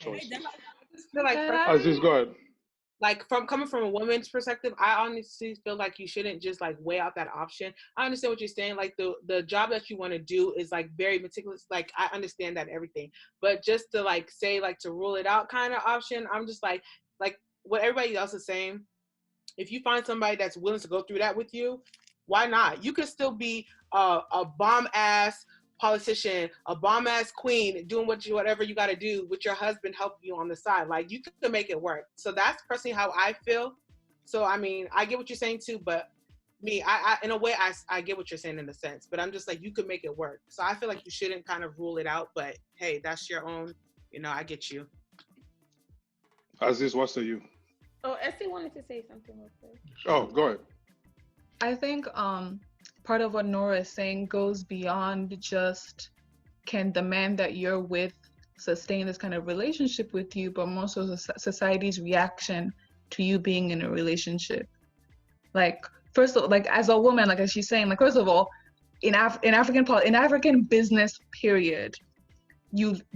choices. I just feel like Aziz, go ahead. like from coming from a woman's perspective, I honestly feel like you shouldn't just like weigh out that option. I understand what you're saying. Like the job that you want to do is like very meticulous. Like I understand that everything, but just to like say like to rule it out kind of option, I'm just like what everybody else is saying. If you find somebody that's willing to go through that with you, why not? You could still be a bomb ass politician, a bomb ass queen, doing whatever you got to do with your husband helping you on the side. Like you could make it work. So that's personally how I feel. So I mean, I get what you're saying too, but me, I in a way, I get what you're saying in a sense, but I'm just like you could make it work. So I feel like you shouldn't kind of rule it out. But hey, that's your own. I get you. Aziz, what say you? Oh, Essie wanted to say something real quick. Oh, go ahead. I think part of what Nora is saying goes beyond just can the man that you're with sustain this kind of relationship with you, but more so society's reaction to you being in a relationship. Like, first of all, like as a woman, like as she's saying, like first of all, in African business period,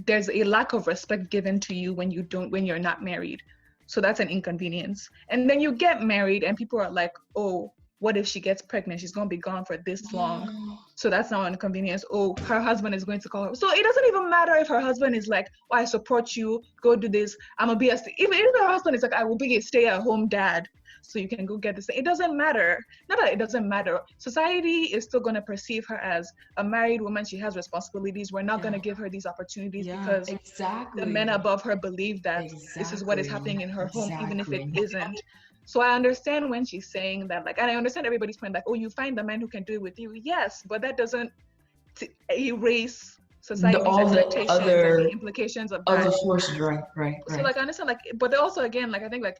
there's a lack of respect given to you when you're not married. So that's an inconvenience. And then you get married and people are like, oh, what if she gets pregnant? She's going to be gone for this long. So that's now an inconvenience. Oh, her husband is going to call her. So it doesn't even matter if her husband is like, oh, I support you, go do this. I'm going to be even if her husband is like, I will be a stay-at-home dad, so you can go get this. It doesn't matter. Not that it doesn't matter. Society is still going to perceive her as a married woman. She has responsibilities. We're not going to give her these opportunities because the men above her believe that this is what is happening in her home, even if it isn't. So I understand when she's saying that, like, and I understand everybody's point, like, oh, you find the man who can do it with you. Yes, but that doesn't erase society's expectations and the implications of that. Other forces, right. So, like, I understand, like, but also, again, like, I think, like,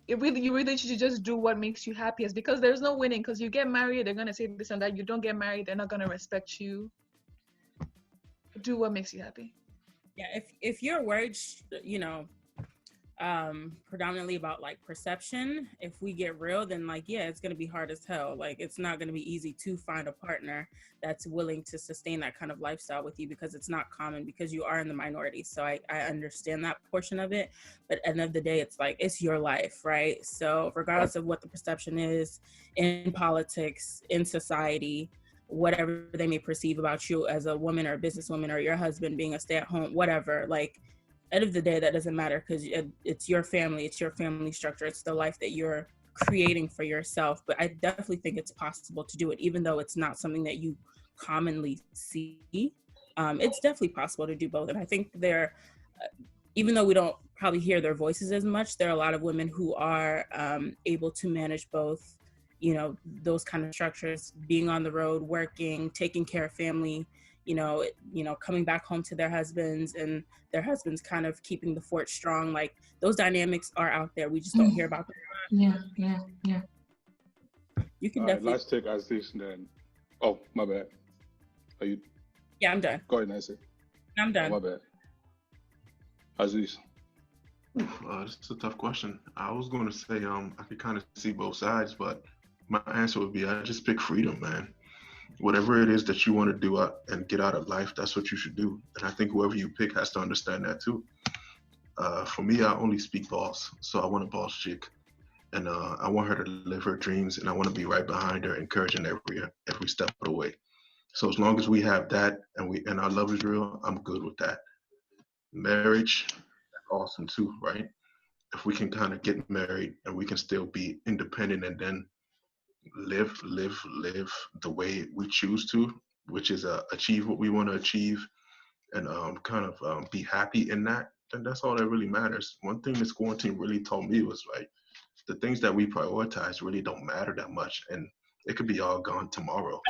you really should just do what makes you happiest, because there's no winning. Because you get married, they're gonna say this and that. You don't get married, they're not gonna respect you. Do what makes you happy. Yeah, if you're worried, predominantly about like perception, if we get real, then like, yeah, it's gonna be hard as hell. Like, it's not gonna be easy to find a partner that's willing to sustain that kind of lifestyle with you, because it's not common, because you are in the minority. So I understand that portion of it, but at the end of the day, it's like, it's your life, right? So regardless of what the perception is in politics, in society, whatever they may perceive about you as a woman or a businesswoman, or your husband being a stay-at-home, whatever, like, end of the day, that doesn't matter, because it's your family, it's your family structure, it's the life that you're creating for yourself. But I definitely think it's possible to do it, even though it's not something that you commonly see. It's definitely possible to do both. And I think even though we don't probably hear their voices as much, there are a lot of women who are able to manage both, those kind of structures, being on the road, working, taking care of family, coming back home to their husbands, and their husbands kind of keeping the fort strong. Like, those dynamics are out there. We just don't hear about them. Yeah. You can definitely. Let's take Aziz then. Oh, my bad. Are you? Yeah, I'm done. Go ahead, Nancy. I'm done. Oh, my bad. Aziz. This is a tough question. I was going to say I could kind of see both sides, but my answer would be I just pick freedom, man. Whatever it is that you want to do and get out of life, that's what you should do. And I think whoever you pick has to understand that too. For me, I only speak boss. So I want a boss chick. And I want her to live her dreams, and I want to be right behind her, encouraging every step of the way. So as long as we have that and our love is real, I'm good with that. Marriage, awesome too, right? If we can kind of get married and we can still be independent and then live the way we choose to, which is achieve what we want to achieve, and be happy in that, then that's all that really matters. One thing this quarantine really taught me was like, the things that we prioritize really don't matter that much, and it could be all gone tomorrow.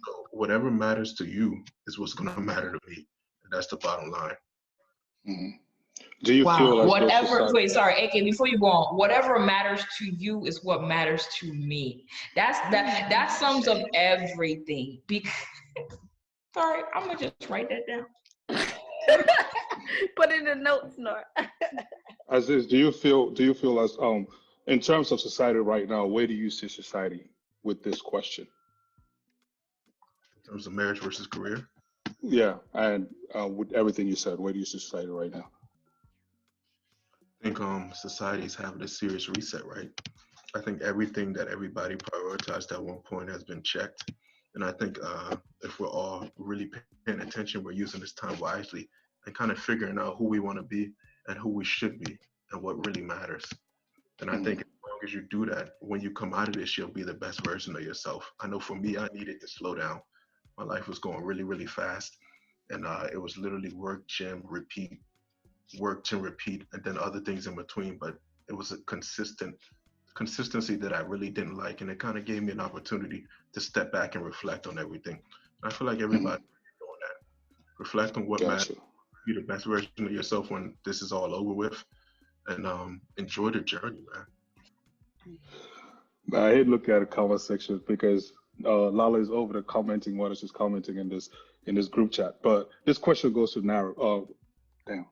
So whatever matters to you is what's going to matter to me, and that's the bottom line. Mm-hmm. Do you feel like whatever? Wait, sorry, AK. Before you go on, whatever matters to you is what matters to me. That sums up everything. Sorry, I'm gonna just write that down. Put it in the notes, Nora. Aziz, do you feel as in terms of society right now, where do you see society with this question? In terms of marriage versus career? Yeah, and with everything you said, where do you see society right now? society is having a serious reset, right? I think everything that everybody prioritized at one point has been checked. And I think if we're all really paying attention, we're using this time wisely and kind of figuring out who we want to be and who we should be and what really matters. And I think as long as you do that, when you come out of this, you'll be the best version of yourself. I know for me, I needed to slow down. My life was going really, really fast. And it was literally work, gym, repeat, work, gym, repeat, and then other things in between. But it was a consistency that I really didn't like. And it kind of gave me an opportunity to step back and reflect on everything. I feel like everybody's doing that. Reflect on what matters. Be the best version of yourself when this is all over with. And enjoy the journey, man. I hate looking at the comment section because Lala is over there commenting what is just commenting in this group chat. But this question goes to Nara.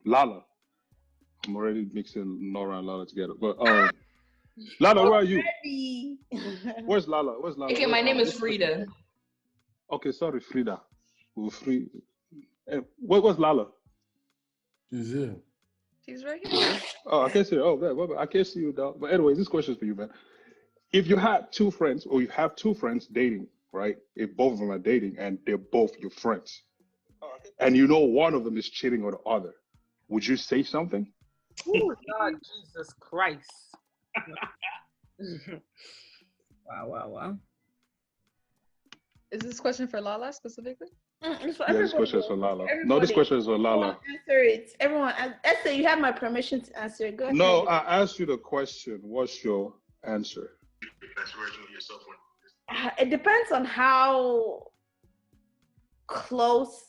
Lala. I'm already mixing Nora and Lala together. But Lala, where are you? Where's Lala? Where's Lala? Okay, my name is Frida. Okay, sorry, Frida. Where's Lala? She's here. She's right here. Oh, I can't see her. Oh, man, I can't see you, dog. But anyways, this question is for you, man. If you had two friends, or you have two friends dating, right? If both of them are dating and they're both your friends, and you know one of them is cheating on the other, would you say something? Oh, God, Jesus Christ. Wow. Is this question for Lala specifically? It's for Yeah, this question is for Lala. No, this question is for Lala. Answer it. Everyone, Esther, you have my permission to answer it. Go ahead. No, I asked you the question. What's your answer? It depends on how close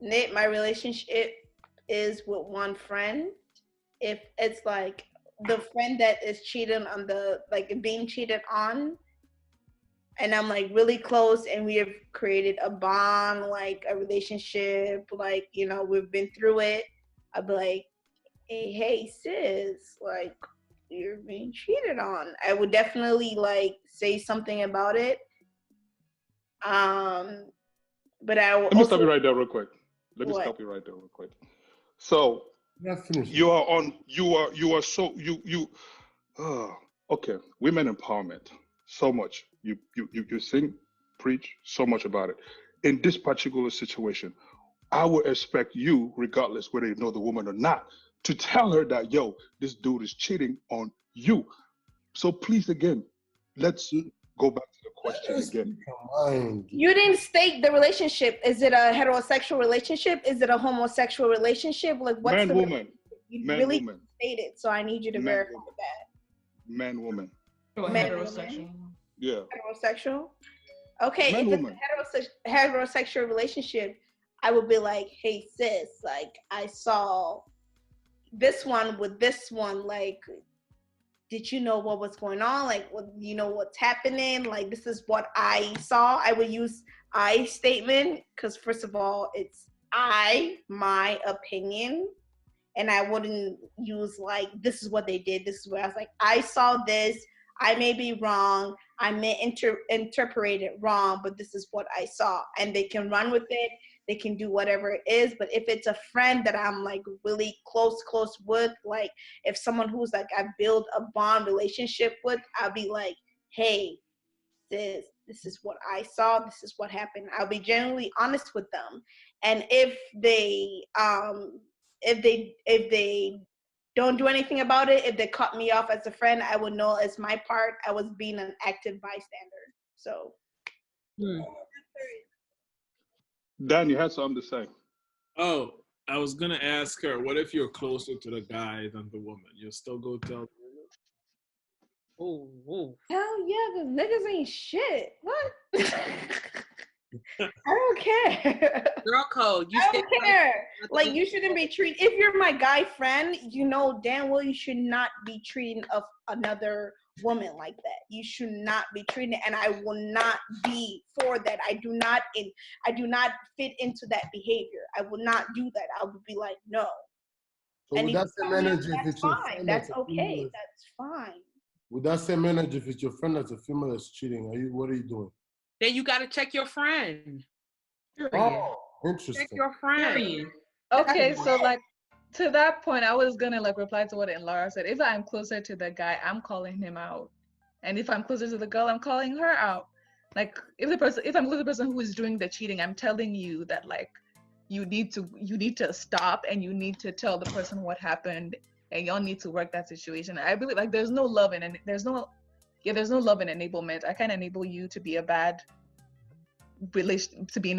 knit my relationship is with one friend. If it's like the friend that is cheating on being cheated on, and I'm like really close and we have created a bond, like a relationship, like, you know, we've been through it, I'd be like, hey sis, like, you're being cheated on. I would definitely like say something about it. But I will Let me stop you right there real quick. So okay, women empowerment, so much. You sing, preach so much about it. In this particular situation, I would expect you, regardless whether you know the woman or not, to tell her that, yo, this dude is cheating on you. So please, again, let's go back to the question again. You didn't state the relationship. Is it a heterosexual relationship? Is it a homosexual relationship? Like, what's man, the woman? You man, really woman. stated, so I need you to verify woman. that. Man, woman. Heterosexual. Yeah. Heterosexual? Okay, Man, if woman. it's a heterosexual relationship, I would be like, hey sis, like, I saw this one with this one, like, did you know what was going on? Like, you know what's happening? Like, this is what I saw. I would use I statement because, first of all, it's my opinion. And I wouldn't use like, this is what they did. This is what I was like, I saw this. I may be wrong. I may interpret it wrong, but this is what I saw. And they can run with it. They can do whatever it is. But if it's a friend that I'm like really close with, like if someone who's like I build a bond relationship with, I'll be like, hey, this is what I saw. This is what happened. I'll be genuinely honest with them. And if they don't do anything about it, if they cut me off as a friend, I would know as my part, I was being an active bystander. So. Dan, you had something to say. Oh, I was gonna ask her, what if you're closer to the guy than the woman? You'll still go tell the woman? Oh. Hell yeah, because niggas ain't shit. What? I don't care. Girl code. I don't care. Like, you shouldn't be treated. If you're my guy friend, you know damn well you should not be treating of another woman like that. You should not be treating it, and I will not be for that. I do not fit into that behavior. I will not do that. I would be like, no. So and with that same energy, if it's your fine. friend, That's okay. That's fine. With that same energy, if it's your friend that's a female that's cheating, what are you doing? Then you got to check your friend. Oh, interesting. Check your friend. Okay, so like to that point, I was gonna like reply to what Laura said. If I'm closer to the guy, I'm calling him out, and if I'm closer to the girl, I'm calling her out. Like if I'm close to the person who is doing the cheating, I'm telling you that like you need to stop, and you need to tell the person what happened, and y'all need to work that situation. I believe like there's no love in enablement. I can't enable you to be in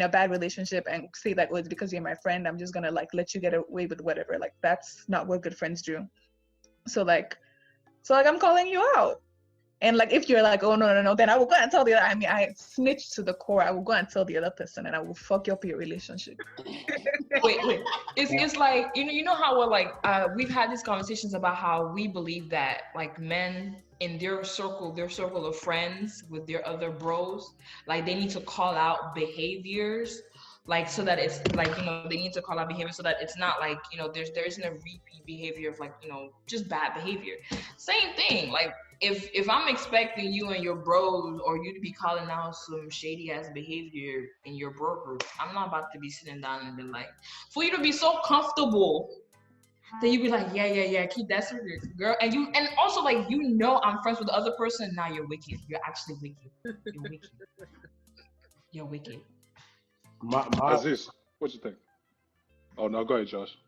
a bad relationship and say that, oh, it's because you're my friend, I'm just gonna like let you get away with whatever. Like that's not what good friends do. So I'm calling you out. And like if you're like, oh no, then I will go and tell the other. I mean, I snitch to the core. I will go and tell the other person, and I will fuck up your relationship. Wait. It's like you know how we're like we've had these conversations about how we believe that like men in their circle of friends with their other bros, like they need to call out behaviors, like so that it's like they need to call out behavior so that it's not like there isn't a repeat behavior of like just bad behavior. Same thing, like. If I'm expecting you and your bros or you to be calling out some shady ass behavior in your bro group, I'm not about to be sitting down and be like, for you to be so comfortable, then you be like, yeah, keep that secret, girl. And also like I'm friends with the other person. Now you're wicked. You're actually wicked. You're wicked. You're wicked. Aziz, what you think? Oh no, go ahead, Josh.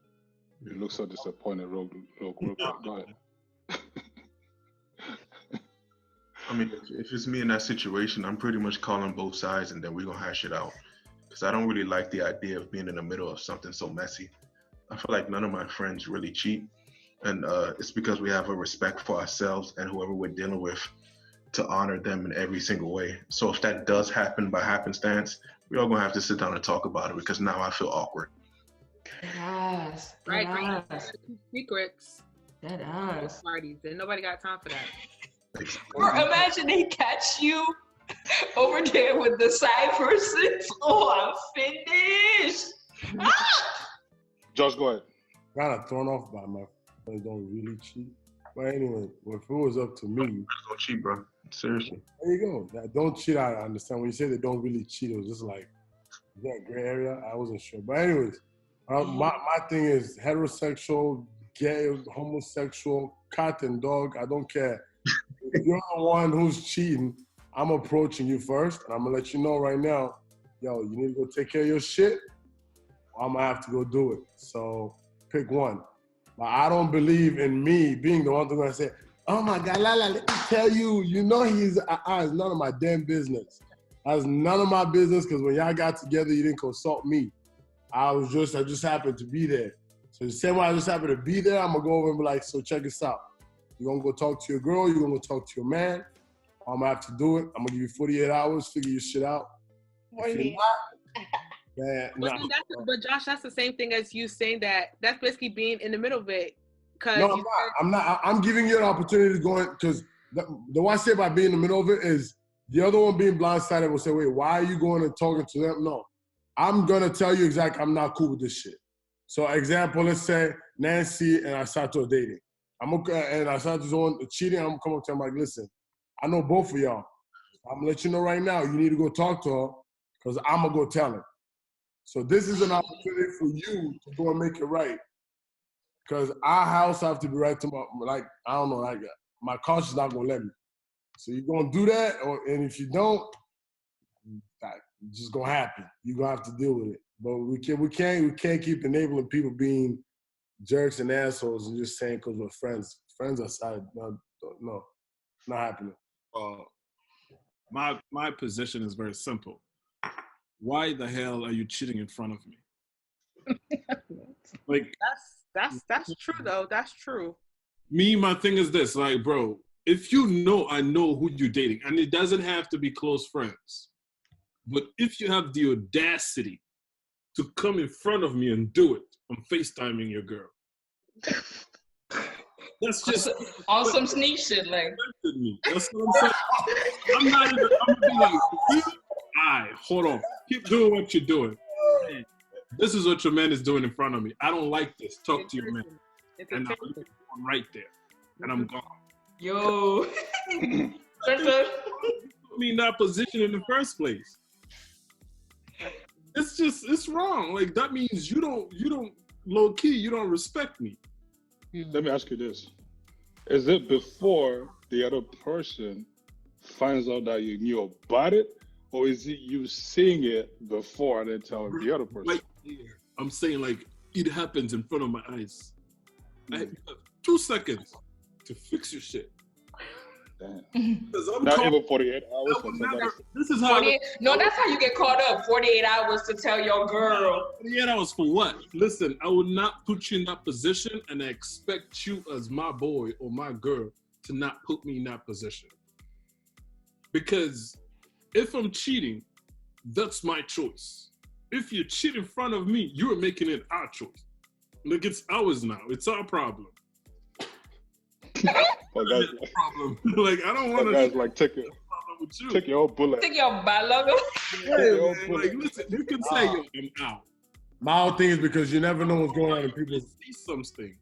You look so disappointed. Real quick. Go ahead. I mean, if it's me in that situation, I'm pretty much calling both sides, and then we're gonna hash it out. Because I don't really like the idea of being in the middle of something so messy. I feel like none of my friends really cheat, and it's because we have a respect for ourselves and whoever we're dealing with, to honor them in every single way. So if that does happen by happenstance, we're all gonna have to sit down and talk about it, because now I feel awkward. Yes. Right. Secrets. That does. Parties, and nobody got time for that. Or imagine they catch you over there with the side persons. Oh, I'm finished. Josh, go ahead. Kind of thrown off by my friends don't really cheat. But anyway, if it was up to me, Don't cheat, bro. Seriously. there you go. That don't cheat, I understand. When you say they don't really cheat, it was just like that gray area. I wasn't sure. But anyways, my thing is heterosexual, gay, homosexual, cat and dog. I don't care. If you're the one who's cheating, I'm approaching you first, and I'm gonna let you know right now, yo, you need to go take care of your shit, or I'm gonna have to go do it. So pick one. But I don't believe in me being the one who's gonna say, oh my God, Lala, let me tell you, he's it's none of my damn business. That's none of my business, because when y'all got together, you didn't consult me. I just happened to be there. So the same way I just happened to be there, I'm gonna go over and be like, so check this out. You're gonna go talk to your girl, you're gonna go talk to your man. I'm gonna have to do it. I'm gonna give you 48 hours, figure your shit out. But Josh, that's the same thing as you saying that. That's basically being in the middle of it. No, I'm not. I'm giving you an opportunity to go in, because the one I say about being in the middle of it is the other one being blindsided will say, wait, why are you going and talking to them? No, I'm gonna tell you exactly I'm not cool with this shit. So example, let's say Nancy and Asato are dating. And Asato's on cheating, I'm gonna come up to him like, listen, I know both of y'all. I'm gonna let you know right now, you need to go talk to her, because I'm gonna go tell her. So this is an opportunity for you to go and make it right. Because our house have to be right tomorrow. Like, I don't know, like my conscience not gonna let me. So you're gonna do that, and if you don't, it's just gonna happen. You're gonna have to deal with it. But we can't keep enabling people being jerks and assholes and just saying because we're friends. Friends aside, no, not happening. My position is very simple. Why the hell are you cheating in front of me? Like that's true though. That's true. My thing is this, like, bro, if I know who you're dating, and it doesn't have to be close friends, but if you have the audacity to come in front of me and do it, I'm FaceTiming your girl. That's just on some sneak shit, like. That's what I'm saying. I'm gonna be like, alright, hold on. Keep doing what you're doing. Hey, this is what your man is doing in front of me. I don't like this. Talk to your man. And I'm right there. And I'm gone. Yo. Put me in that position in the first place. It's wrong. Like, that means you don't low key, you don't respect me. Let me ask you this: is it before the other person finds out that you knew about it, or is it you seeing it before and then telling the other person? Like, I'm saying, like, it happens in front of my eyes. I have 2 seconds to fix your shit. Damn. Not even 48 hours. This is how. No, that's how you get caught up. 48 hours to tell your girl. 48 hours for what? Listen, I would not put you in that position, and I expect you as my boy or my girl to not put me in that position. Because if I'm cheating, that's my choice. If you cheat in front of me, you're making it our choice. Look, it's ours now. It's our problem. Problem. Like, I don't want to. Guys, like, take your own bullet. Take your balaga. Like, listen, you can say, yo, I'm out. My whole thing is because you never know what's going on in people's. See something.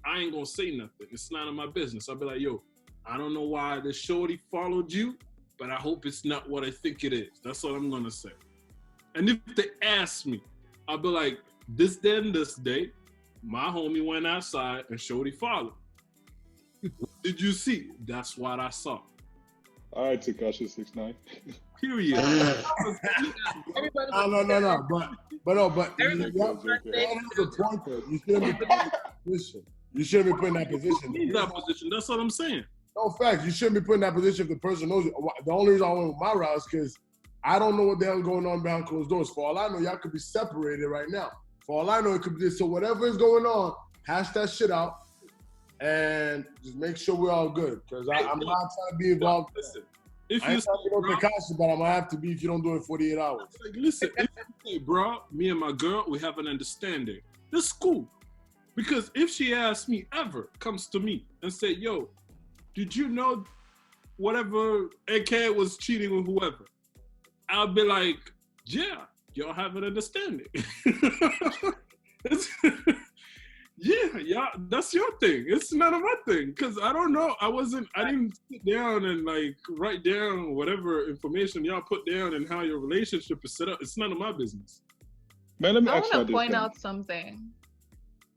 I ain't gonna say nothing. It's none of my business. I'll be like, yo, I don't know why this shorty followed you, but I hope it's not what I think it is. That's what I'm gonna say. And if they ask me, I'll be like, this day, my homie went outside and shorty followed. What did you see? That's what I saw. All right, Tekashi 6ix9ine. Period. No. But that's the point there. You shouldn't be put in that position. You shouldn't be put in that position. In that position. That's what I'm saying. No, facts. You shouldn't be put in that position if the person knows it. The only reason I went with my route is because I don't know what the hell's going on behind closed doors. For all I know, y'all could be separated right now. For all I know, it could be this. So whatever is going on, hash that shit out and just make sure we're all good. Because I'm not trying to be involved. Listen, if I you ain't trying to go to Tekashi, but I'm going to have to be if you don't do it in 48 hours. Like, listen, if you say, bro, me and my girl, we have an understanding. That's cool. Because if she asks me ever, comes to me and say, yo, did you know whatever AK was cheating with whoever? I'll be like, yeah, y'all have an understanding. Yeah, that's your thing. It's none of my thing. Because I don't know. I didn't sit down and like write down whatever information y'all put down and how your relationship is set up. It's none of my business. Man, let me I want to point out something.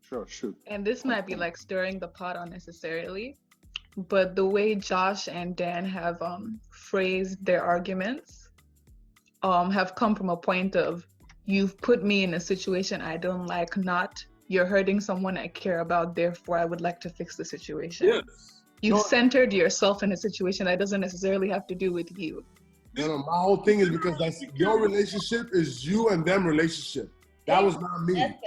Sure, shoot. And this might be like stirring the pot unnecessarily, but the way Josh and Dan have phrased their arguments have come from a point of, you've put me in a situation I don't like, not you're hurting someone I care about, therefore I would like to fix the situation. Yes. You've centered yourself in a situation that doesn't necessarily have to do with you. No, my whole thing is because that's your relationship is you and them relationship. That was not me.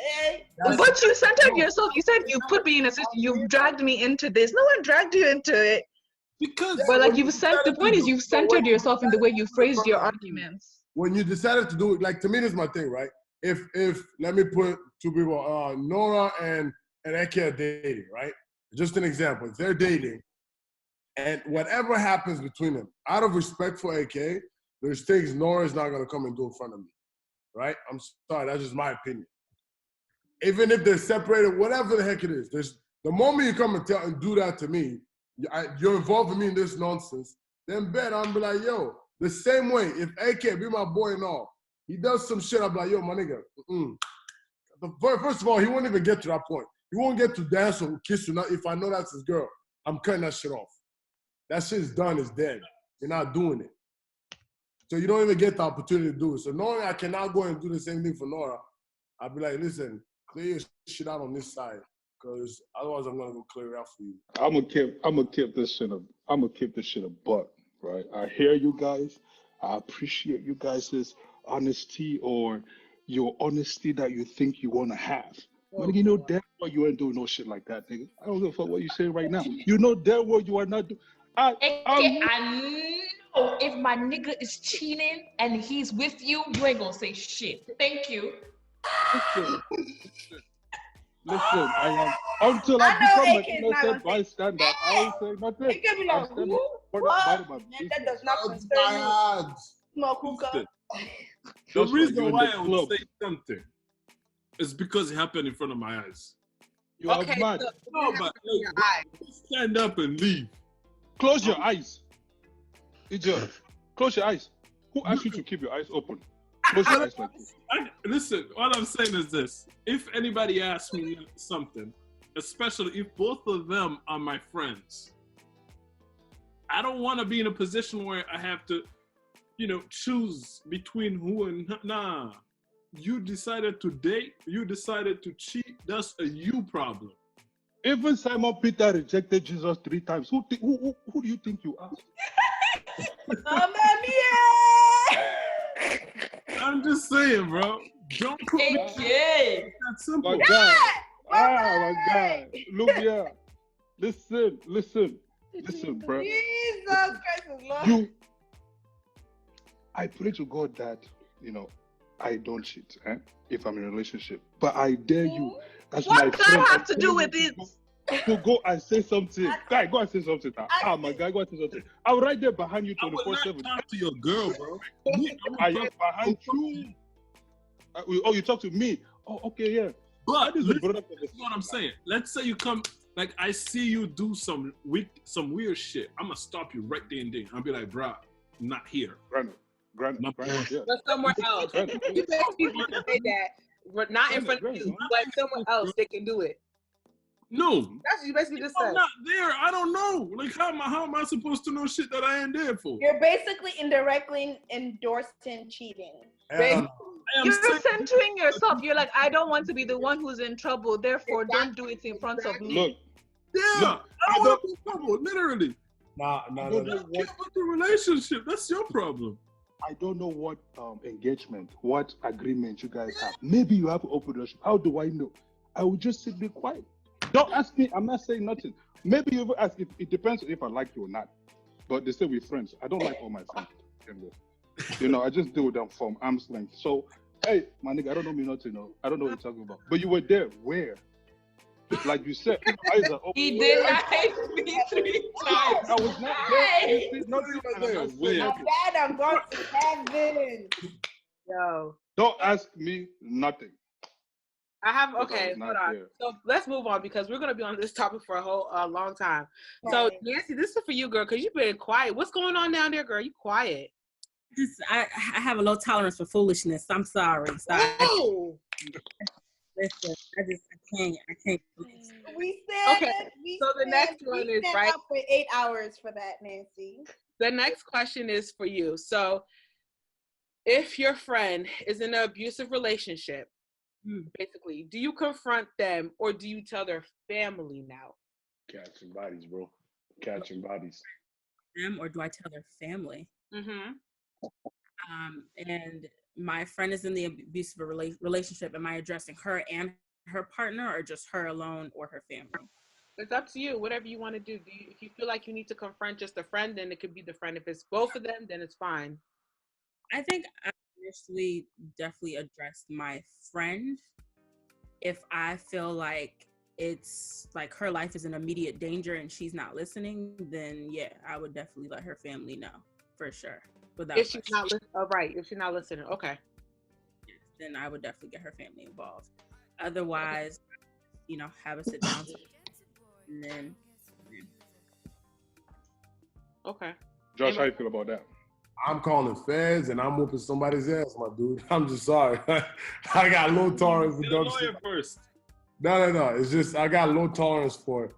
But you centered yourself. You said you put me in a situation. You dragged me into this. No one dragged you into it. Because. But like the point is you've centered yourself in the way you phrased your arguments. When you decided to do it, like to me, this is my thing, right? If let me put two people, Nora and Eke are dating, right? Just an example. If they're dating, and whatever happens between them, out of respect for AK, there's things Nora's not gonna come and do in front of me, right? I'm sorry, that's just my opinion. Even if they're separated, whatever the heck it is, there's the moment you come and do that to me, you're involving me in this nonsense. Then bet I'm be like, yo, the same way. If AK be my boy and all, he does some shit, I'm like, yo, my nigga. First of all, he won't even get to that point. He won't get to dance or kiss you. If I know that's his girl, I'm cutting that shit off. That shit's done, it's dead. You're not doing it. So you don't even get the opportunity to do it. So knowing I cannot go and do the same thing for Nora, I'll be like, listen, clear your shit out on this side. Because otherwise I'm gonna go clear it out for you. I'm gonna keep this shit a buck, right? I hear you guys. I appreciate you guys' honesty or your honesty that you think you wanna have. But you know damn well you ain't doing no shit like that, nigga. I don't give a fuck what you saying right now. You know damn well you are not doing. I know if my nigga is cheating and he's with you, you ain't gonna say shit. Thank you. Listen, I am until I become an innocent bystander. I will say nothing. It can be like, what? That does not concern you. Smoke hookah. The reason why I would say something is because it happened in front of my eyes. You are mad. No, but stand up and leave. Close your eyes. Idiot. Close your eyes. Who asked you to keep your eyes open? What's your ex like? Listen, all I'm saying is this. If anybody asks me something, especially if both of them are my friends, I don't want to be in a position where I have to, choose between who and nah. You decided to date, you decided to cheat, that's a you problem. Even Simon Peter rejected Jesus 3 times. Who do you think you are? I'm just saying, bro. Don't put me Okay. That's simple. My God. My God. Look here. Listen, bro. Jesus Christ is Lord. I pray to God that, I don't cheat if I'm in a relationship. But I dare you, as my What friend. does that have to do with it? To go and say something. Guy, go and say something. My guy, go and say something. I'm right there behind you I would 24/7. not talk to your girl, bro. I am behind you. You talk to me. Oh, okay, yeah. But This is listen, this is what I'm saying. Let's say you come, like I see you do some weird shit. I'm gonna stop you right there and then. I'll be like, bro, not here. Granted, yeah. But somewhere else. You basically say that, but not in front of you, but somewhere else they can do it. No. That's what you basically just I'm said. not there. I don't know. Like, how am I supposed to know shit that I ain't there for? You're basically indirectly endorsing cheating. You're centering yourself. You're like, I don't want to be the one who's in trouble. Therefore, don't do it in front of me. Look. Yeah. I don't want to be in trouble. Literally. No. Get with the relationship. That's your problem. I don't know what engagement, what agreement you guys have. Maybe you have an open relationship. How do I know? I will just sit there quiet. Don't ask me. I'm not saying nothing. Maybe you ask. It depends if I like you or not. But they say we're friends. I don't like all my friends. I just deal with them from arm's length. So, hey, my nigga, I don't know me nothing. I don't know what you're talking about. But you were there. Where? Like you said, eyes are open. He denied me 3 times. I was not there. You see, nothing there. Dad, I'm going to heaven. Yo. Don't ask me nothing. I have, okay, not hold on. there. So let's move on because we're going to be on this topic for a whole long time. So, Nancy, this is for you, girl, because you've been quiet. What's going on down there, girl? You quiet. I have a low tolerance for foolishness. I'm sorry. Oh! Listen, I can't. We said okay. So the next one is right up for 8 hours for that, Nancy. The next question is for you. So, if your friend is in an abusive relationship, basically, do you confront them or do you tell their family now? Catching bodies, bro. Catching bodies. Them or do I tell their family? Mm-hmm. And my friend is in the abusive relationship. Am I addressing her and her partner or just her alone or her family? It's up to you. Whatever you want to do. If you feel like you need to confront just a friend, then it could be the friend. If it's both of them, then it's fine. I think I initially definitely addressed my friend. If I feel like it's like her life is in immediate danger and she's not listening, then yeah, I would definitely let her family know for sure. If she's not listening, if she's not listening, okay. Yes, then I would definitely get her family involved. Otherwise, have a sit down and then. Okay. Josh, how you feel about that? I'm calling feds and I'm whooping somebody's ass, my dude. I'm just sorry. I got low tolerance for dumb shit. First. No. It's just I got low tolerance for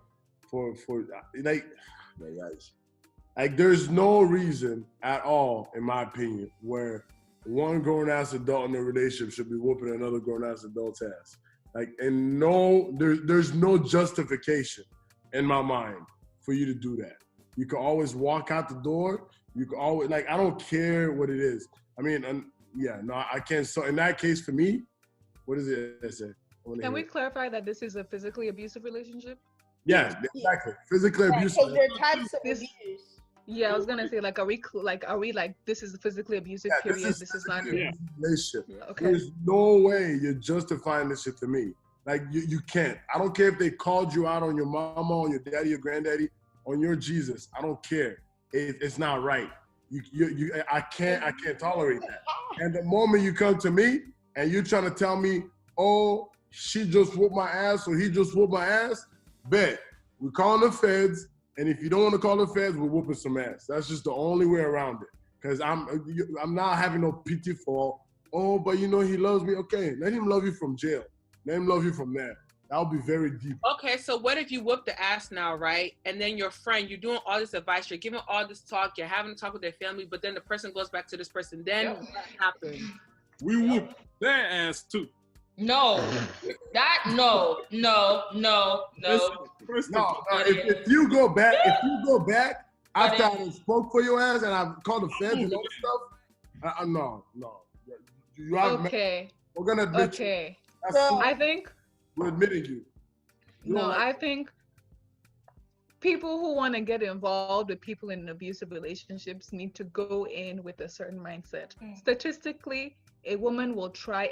like there's no reason at all, in my opinion, where one grown ass adult in a relationship should be whooping another grown ass adult's ass. Like, and there's no justification in my mind for you to do that. You can always walk out the door. You can always, like, I don't care what it is. I mean, I can't. So in that case, for me, what is it I say? Can we clarify that this is a physically abusive relationship? Yeah, exactly. Physically abusive. Because there are types of abuse. Yeah, I was gonna say, like, are we like this is physically abusive? Yeah, period. This is not. Relationship. Okay. There's no way you're justifying this shit to me. Like, you can't. I don't care if they called you out on your mama, on your daddy, your granddaddy, on your Jesus. I don't care. It's not right. I can't tolerate that. And the moment you come to me and you're trying to tell me, oh, she just whooped my ass or he just whooped my ass, bet. We're calling the feds. And if you don't want to call the feds, we're whooping some ass. That's just the only way around it. Because I'm not having no pity for oh, but you know he loves me. Okay, let him love you from jail. Let him love you from there. That would be very deep. Okay, so what if you whoop the ass now, right? And then your friend, you're doing all this advice, you're giving all this talk, you're having a talk with their family, but then the person goes back to this person. Then what happens? We whoop their ass too. No. No. If you go back, after I spoke for your ass and I called the feds and all that stuff, no. You have okay. We're gonna admit okay. So I think we're admitting you. I think people who want to get involved with people in abusive relationships need to go in with a certain mindset. Statistically, a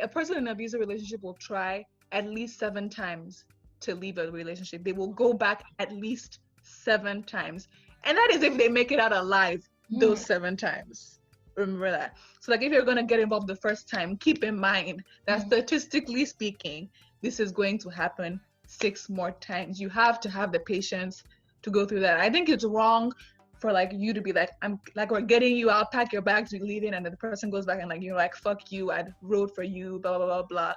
person in an abusive relationship will try at least 7 times to leave a relationship. They will go back at least 7 times. And that is if they make it out alive those 7 times. Remember that. So like if you're going to get involved the first time, keep in mind that statistically speaking, this is going to happen 6 more times. You have to have the patience to go through that. I think it's wrong for like you to be like, I'm like, we're getting you out, pack your bags, we're leaving, and then the person goes back and like, you're like, fuck you, I rode for you, blah, blah, blah, blah.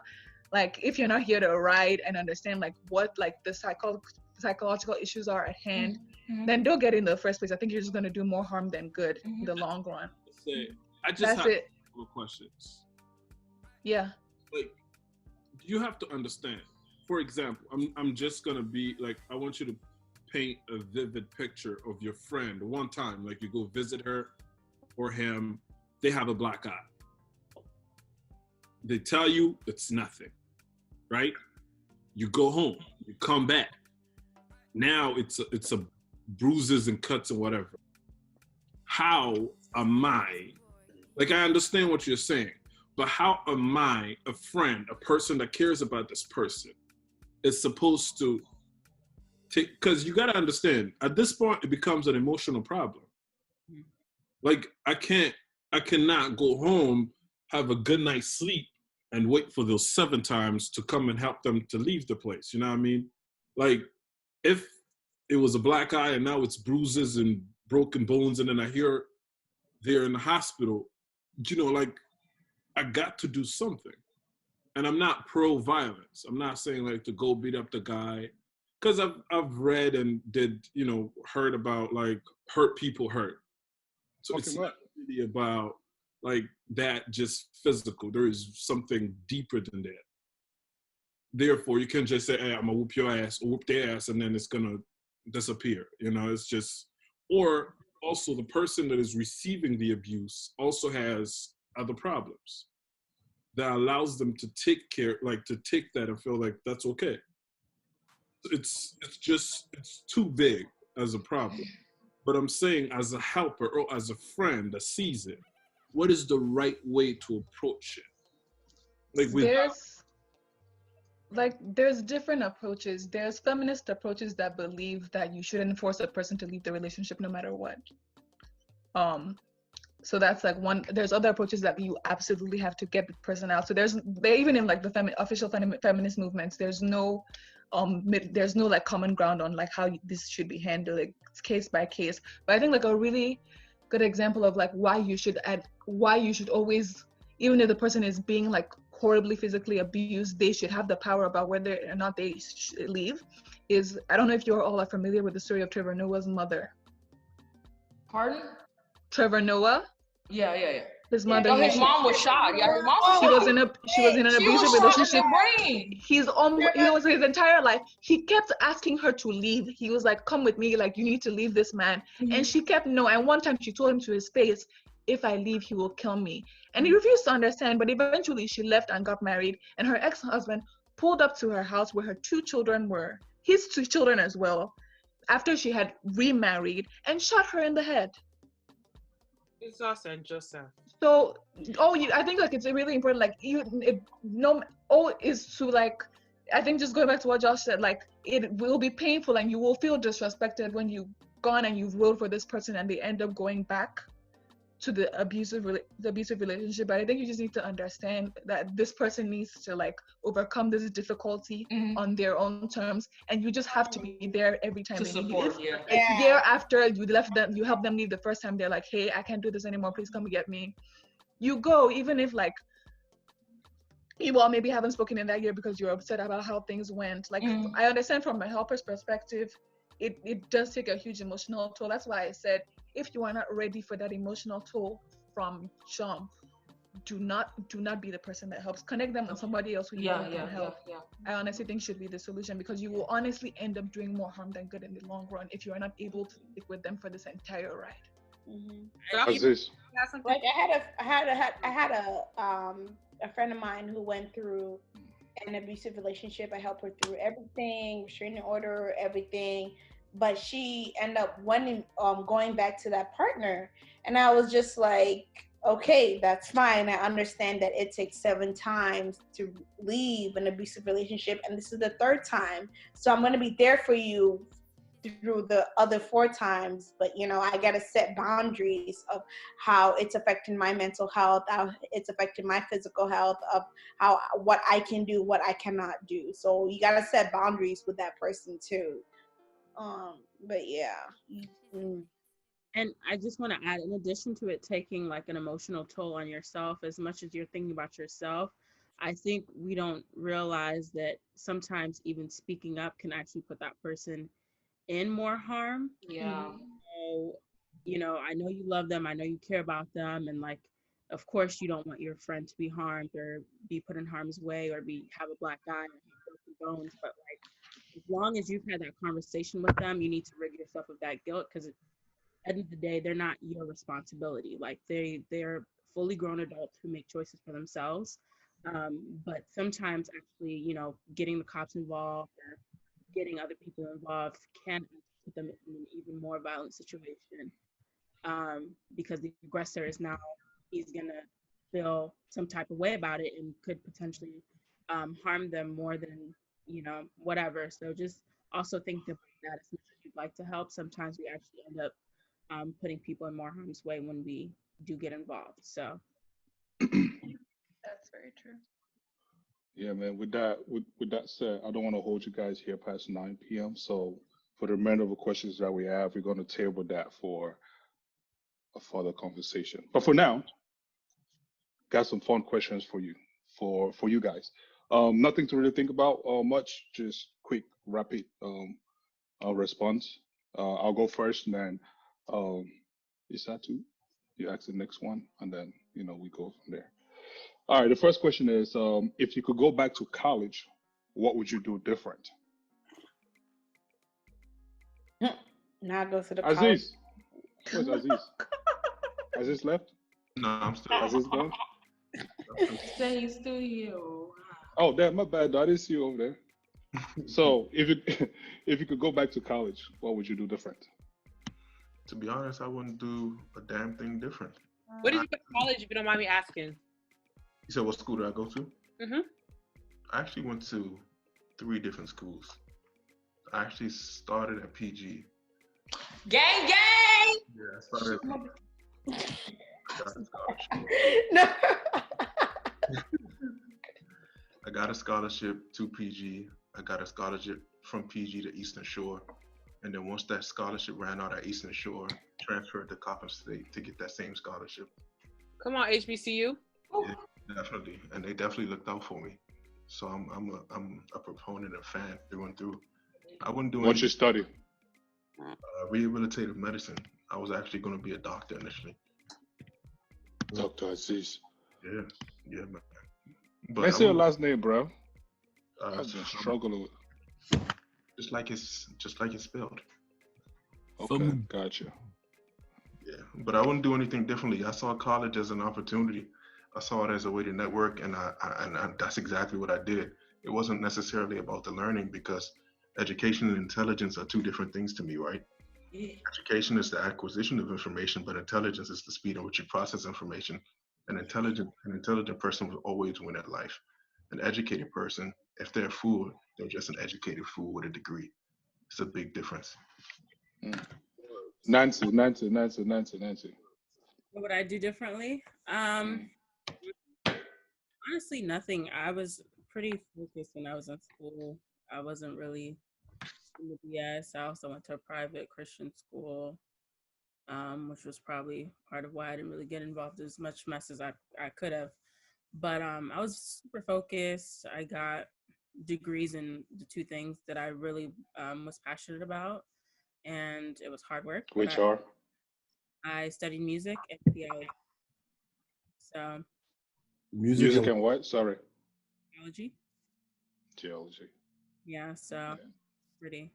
Like if you're not here to ride and understand like what like the psychological issues are at hand, then don't get in the first place. I think you're just going to do more harm than good in the long run. I just have a couple of questions. Yeah. Like, you have to understand. For example, I'm just gonna be like, I want you to paint a vivid picture of your friend one time. Like you go visit her or him, they have a black eye. They tell you it's nothing, right? You go home, you come back. Now it's a bruises and cuts and whatever. How am I, like I understand what you're saying, but how am I, a friend, a person that cares about this person, is supposed to take, because you got to understand, at this point, it becomes an emotional problem. Like I cannot go home, have a good night's sleep, and wait for those 7 times to come and help them to leave the place. You know what I mean? Like if it was a black eye and now it's bruises and broken bones, and then I hear they're in the hospital, you know, like I got to do something. And I'm not pro-violence. I'm not saying like to go beat up the guy, because I've read and heard about like hurt people hurt. So it's not really about like that just physical. There is something deeper than that. Therefore, you can't just say, hey, I'm gonna whoop your ass or whoop their ass and then it's gonna disappear. You know, it's just, or also the person that is receiving the abuse also has other problems that allows them to take that and feel like that's okay. It's too big as a problem. But I'm saying as a helper or as a friend that sees it, what is the right way to approach it? There's different approaches. There's feminist approaches that believe that you shouldn't force a person to leave the relationship no matter what. So that's like one. There's other approaches that you absolutely have to get the person out. So even in like the official feminist movements, there's no like common ground on like how this should be handled. Like, it's case by case. But I think like a really good example of like why you should always, even if the person is being like horribly physically abused, they should have the power about whether or not they should leave. Is, I don't know if you're all are familiar with the story of Trevor Noah's mother. Pardon? Trevor Noah. Yeah. His mother. His mom was shot. Yeah, his mom. She was in an abusive relationship. He was his entire life. He kept asking her to leave. He was like, "Come with me. Like, you need to leave this man." And she kept no. And one time she told him to his face, "If I leave, he will kill me." And he refused to understand. But eventually, she left and got married. And her ex-husband pulled up to her house where her 2 children were, his 2 children as well, after she had remarried, and shot her in the head. It's also Joseph. So, I think like it's really important. Like is to like, I think just going back to what Josh said, like it will be painful and you will feel disrespected when you've gone and you've rode for this person and they end up going back to the abusive relationship. But I think you just need to understand that this person needs to like overcome this difficulty on their own terms, and you just have to be there every time. To support, a year after you left them, you help them leave the first time, they're like, "Hey, I can't do this anymore, please come get me." You go, even if like you all maybe haven't spoken in that year because you're upset about how things went. Like, I understand from a helper's perspective, it does take a huge emotional toll. That's why I said, if you are not ready for that emotional toll from jump, do not be the person that helps. Connect them with somebody else who you know can help. I honestly think should be the solution, because you will honestly end up doing more harm than good in the long run if you are not able to stick with them for this entire ride. How's this? Like I had a friend of mine who went through an abusive relationship. I helped her through everything, restraining order, everything, but she ended up going back to that partner, and I was just like, okay, that's fine. I understand that it takes 7 times to leave an abusive relationship, and this is the 3rd time, so I'm going to be there for you through the other 4 times, but I got to set boundaries of how it's affecting my mental health, how it's affecting my physical health, of what I can do, what I cannot do. So you got to set boundaries with that person too. But yeah. And I just want to add, in addition to it taking like an emotional toll on yourself, as much as you're thinking about yourself, I think we don't realize that sometimes even speaking up can actually put that person in more harm. So, I know you love them, I know you care about them, and like, of course you don't want your friend to be harmed or be put in harm's way or have a black eye or broken bones, but like, as long as you've had that conversation with them, you need to rid yourself of that guilt, because at the end of the day, they're not your responsibility. Like, they're fully grown adults who make choices for themselves, but sometimes actually, getting the cops involved or getting other people involved can put them in an even more violent situation, because the aggressor is now, he's gonna feel some type of way about it and could potentially harm them more than whatever. So just also think about that. As much as you'd like to help, sometimes we actually end up putting people in more harm's way when we do get involved. So That's very true. Yeah, man. With that said, I don't want to hold you guys here past 9 p.m. So for the remainder of the questions that we have, we're going to table that for a further conversation. But for now, got some fun questions for you, for you guys. Nothing to really think about much, just quick, rapid response. I'll go first, and then is that two? You ask the next one, and then we go from there. All right. The first question is, if you could go back to college, what would you do different? Now go to the college. Aziz, where's Aziz? Aziz left. No, I'm still. Aziz gone. Stay studio. Oh, damn, my bad. I didn't see you over there. So, if you if you could go back to college, what would you do different? To be honest, I wouldn't do a damn thing different. What did you go to college, if you don't mind me asking? You said, what school did I go to? Mm-hmm. I actually went to 3 different schools. I actually started at PG. Gang, gang! Yeah, I started. Got a scholarship. No. I got a scholarship to PG. I got a scholarship from PG to Eastern Shore. And then once that scholarship ran out at Eastern Shore, transferred to Coppin State to get that same scholarship. Come on, HBCU. Yeah, definitely. And they definitely looked out for me. So I'm a proponent and fan through and through. I wouldn't do What you study? Rehabilitative medicine. I was actually going to be a doctor initially. Dr. Aziz. Yeah, man. Can I say your last name, bro? I've I've been struggling with. just like it's spelled. Okay, gotcha. Yeah, but I wouldn't do anything differently. I saw college as an opportunity. I saw it as a way to network, and I that's exactly what I did. It wasn't necessarily about the learning, because education and intelligence are 2 different things to me, right? Yeah. Education is the acquisition of information, but intelligence is the speed at which you process information. An intelligent person will always win at life. An educated person, if they're a fool, they're just an educated fool with a degree. It's a big difference. Mm. Nancy. What would I do differently? Honestly, nothing. I was pretty focused when I was in school. I wasn't really in the BS. I also went to a private Christian school, which was probably part of why I didn't really get involved as much mess as I could have. But I was super focused. I got degrees in the two things that I really was passionate about, and it was hard work. But Which are I studied music and theology. So Music music and and what? Sorry, theology, geology. yeah. So Yeah, pretty.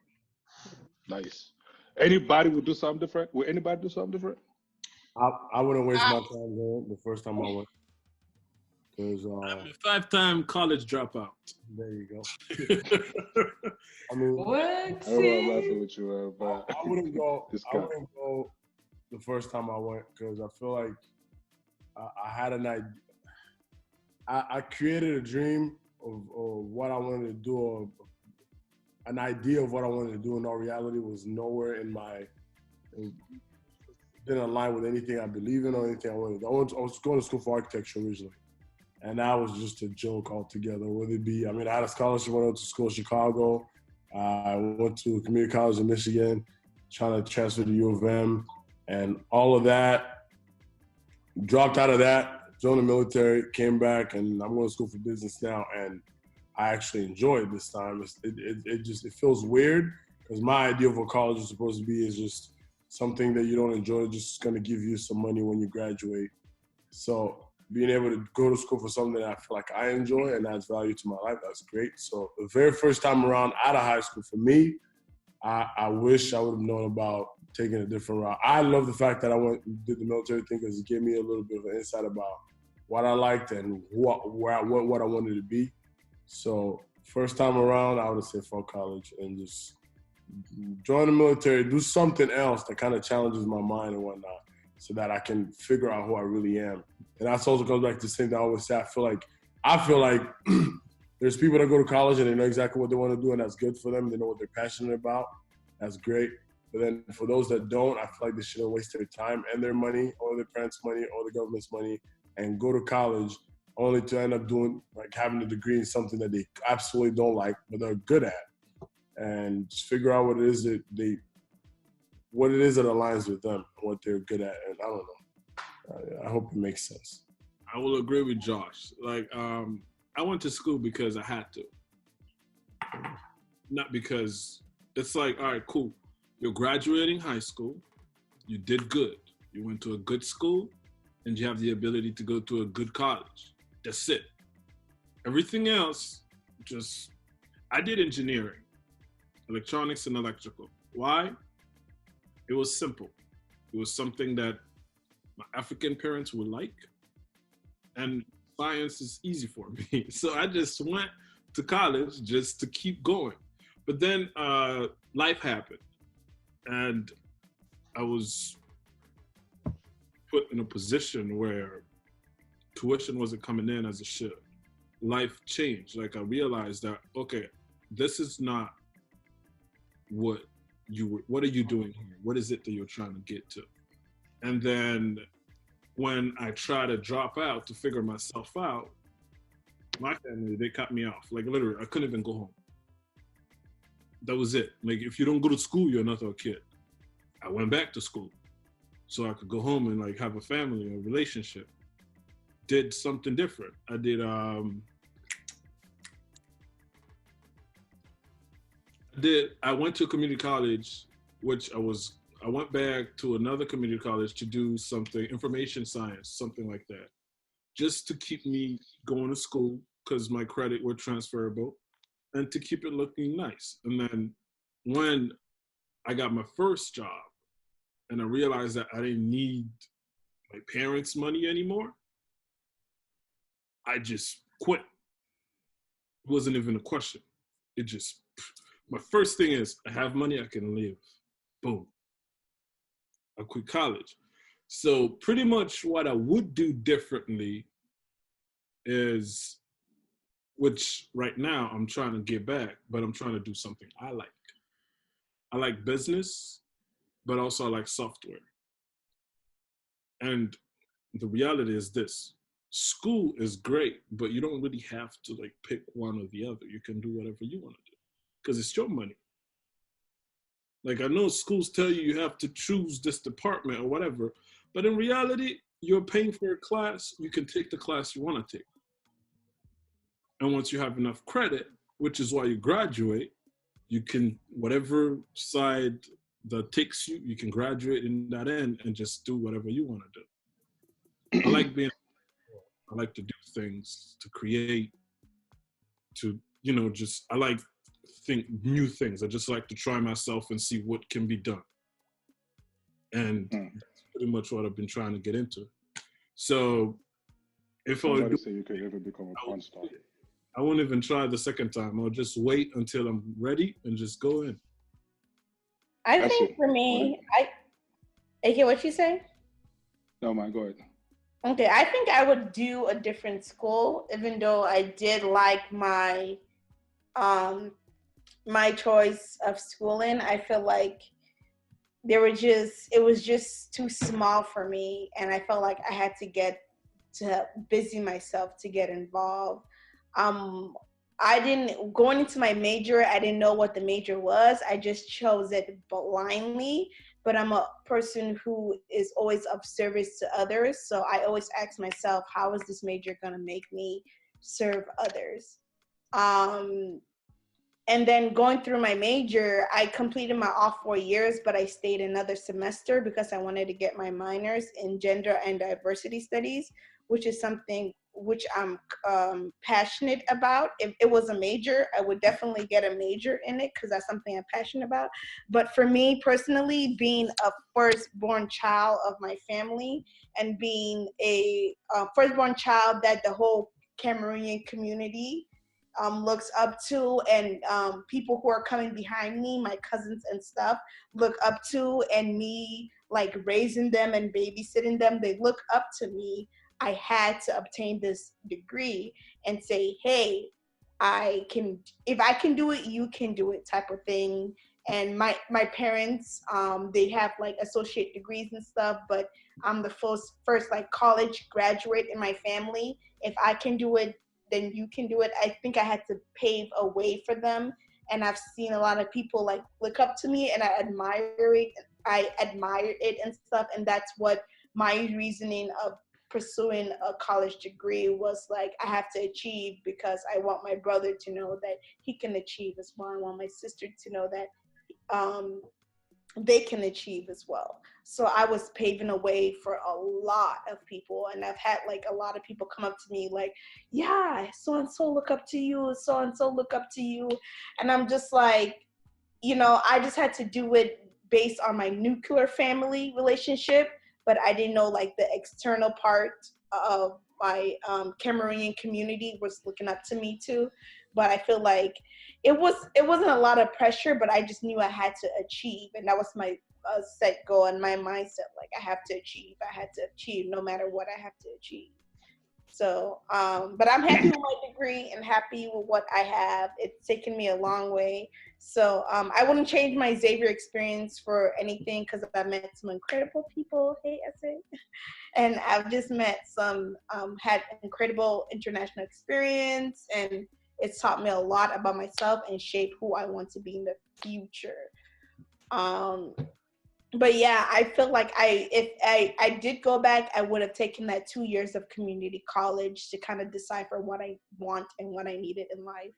nice. Anybody would do something different? Would anybody do something different? I wouldn't waste my time going the first time I went. Because I'm a 5-time college dropout. there you go. I mean, What? I don't know. I'm laughing with you, but I wouldn't go. this I guy. wouldn't go the first time I went because I feel like I had an idea. I created a dream of what I wanted to do, or an idea of what I wanted to do, and all reality was nowhere in my. It didn't align with anything I believe in or anything I wanted. I was going to school for architecture originally, and that was just a joke altogether. Whether it be, I mean, I had a scholarship, went to school in Chicago. I went to community college in Michigan, trying to transfer to U of M, and all of that. Dropped out of that, joined the military, came back, and I'm going to school for business now. And I actually enjoy it this time. It feels weird because my idea of what college is supposed to be is just something that you don't enjoy, just going to give you some money when you graduate. So being able to go to school for something that I feel like I enjoy and adds value to my life, that's great. So the very first time around out of high school for me, I wish I would have known about taking a different route. I love the fact that I went and did the military thing because it gave me a little bit of an insight about what I liked and what I wanted to be. So first time around, I would say fuck college and just join the military, do something else that kind of challenges my mind and whatnot so that I can figure out who I really am. And that also comes back to the same thing I always say. I feel like there's people that go to college and they know exactly what they want to do, and that's good for them. They know what they're passionate about. That's great. But then for those that don't, I feel like they shouldn't waste their time and their money or their parents' money or the government's money and go to college only to end up doing, like, having a degree in something that they absolutely don't like, but they're good at. And just figure out what it is that aligns with them, what they're good at. And I don't know. I hope it makes sense. I will agree with Josh. Like, I went to school because I had to. Not because it's like, all right, cool. You're graduating high school. You did good. You went to a good school and you have the ability to go to a good college. That's it. Everything else, I did engineering, electronics and electrical. Why? It was simple. It was something that my African parents would like. And science is easy for me. So I just went to college just to keep going. But then life happened. And I was put in a position where tuition wasn't coming in as it should. Life changed. Like, I realized that, okay, this is not what are you doing here? What is it that you're trying to get to? And then when I try to drop out to figure myself out, my family, they cut me off. Like, literally, I couldn't even go home. That was it. Like, if you don't go to school, you're not a kid. I went back to school so I could go home and, like, have a family, a relationship. Did something different. I went to community college, which I went back to another community college to do something, information science, something like that, just to keep me going to school because my credit were transferable and to keep it looking nice. And then when I got my first job and I realized that I didn't need my parents' money anymore, I just quit. It wasn't even a question. My first thing is, I have money, I can live. Boom. I quit college. So pretty much what I would do differently is, which right now I'm trying to get back, but I'm trying to do something I like. I like business, but also I like software. And the reality is this: school is great, but you don't really have to, like, pick one or the other. You can do whatever you want to do because it's your money. Like, I know schools tell you have to choose this department or whatever, but in reality, you're paying for a class. You can take the class you want to take. And once you have enough credit, which is why you graduate, you can, whatever side that takes you, you can graduate in that end and just do whatever you want to do. I like to do things, to create, to, just, I like think new things. I just like to try myself and see what can be done. And that's pretty much what I've been trying to get into. So if Somebody say you could ever become a porn star. I won't even try the second time. I'll just wait until I'm ready and just go in. I think for me, AK, what you say? No, man, go ahead. Okay, I think I would do a different school, even though I did like my my choice of schooling. I feel like it was just too small for me, and I felt like I had to get to busy myself to get involved. Going into my major, I didn't know what the major was. I just chose it blindly, but I'm a person who is always of service to others. So I always ask myself, how is this major going to make me serve others? And then going through my major, I completed my all 4 years, but I stayed another semester because I wanted to get my minors in gender and diversity studies, which is something which I'm passionate about. If it was a major, I would definitely get a major in it because that's something I'm passionate about. But for me personally, being a firstborn child of my family and being a firstborn child that the whole Cameroonian community looks up to, and people who are coming behind me, my cousins and stuff, look up to, and me like raising them and babysitting them, they look up to me. I had to obtain this degree and say, hey, if I can do it, you can do it type of thing. And my parents, they have like associate degrees and stuff, but I'm the first like college graduate in my family. If I can do it, then you can do it. I think I had to pave a way for them. And I've seen a lot of people like look up to me, and I admire it. And stuff. And that's what my reasoning of pursuing a college degree was like, I have to achieve because I want my brother to know that he can achieve as well. I want my sister to know that they can achieve as well. So I was paving a way for a lot of people, and I've had like a lot of people come up to me like, yeah, so and so look up to you, so and so look up to you. And I'm just like, I just had to do it based on my nuclear family relationship, but I didn't know like the external part of my Cameroonian community was looking up to me too. But I feel like it wasn't a lot of pressure, but I just knew I had to achieve, and that was my set goal and my mindset. Like I had to achieve no matter what. I have to achieve. So, but I'm happy with my degree and happy with what I have. It's taken me a long way. So I wouldn't change my Xavier experience for anything because I met some incredible people. Hey, Essay. And I've just met some, had incredible international experience, and it's taught me a lot about myself and shaped who I want to be in the future. But yeah, I feel like if I did go back, I would have taken that 2 years of community college to kind of decipher what I want and what I needed in life.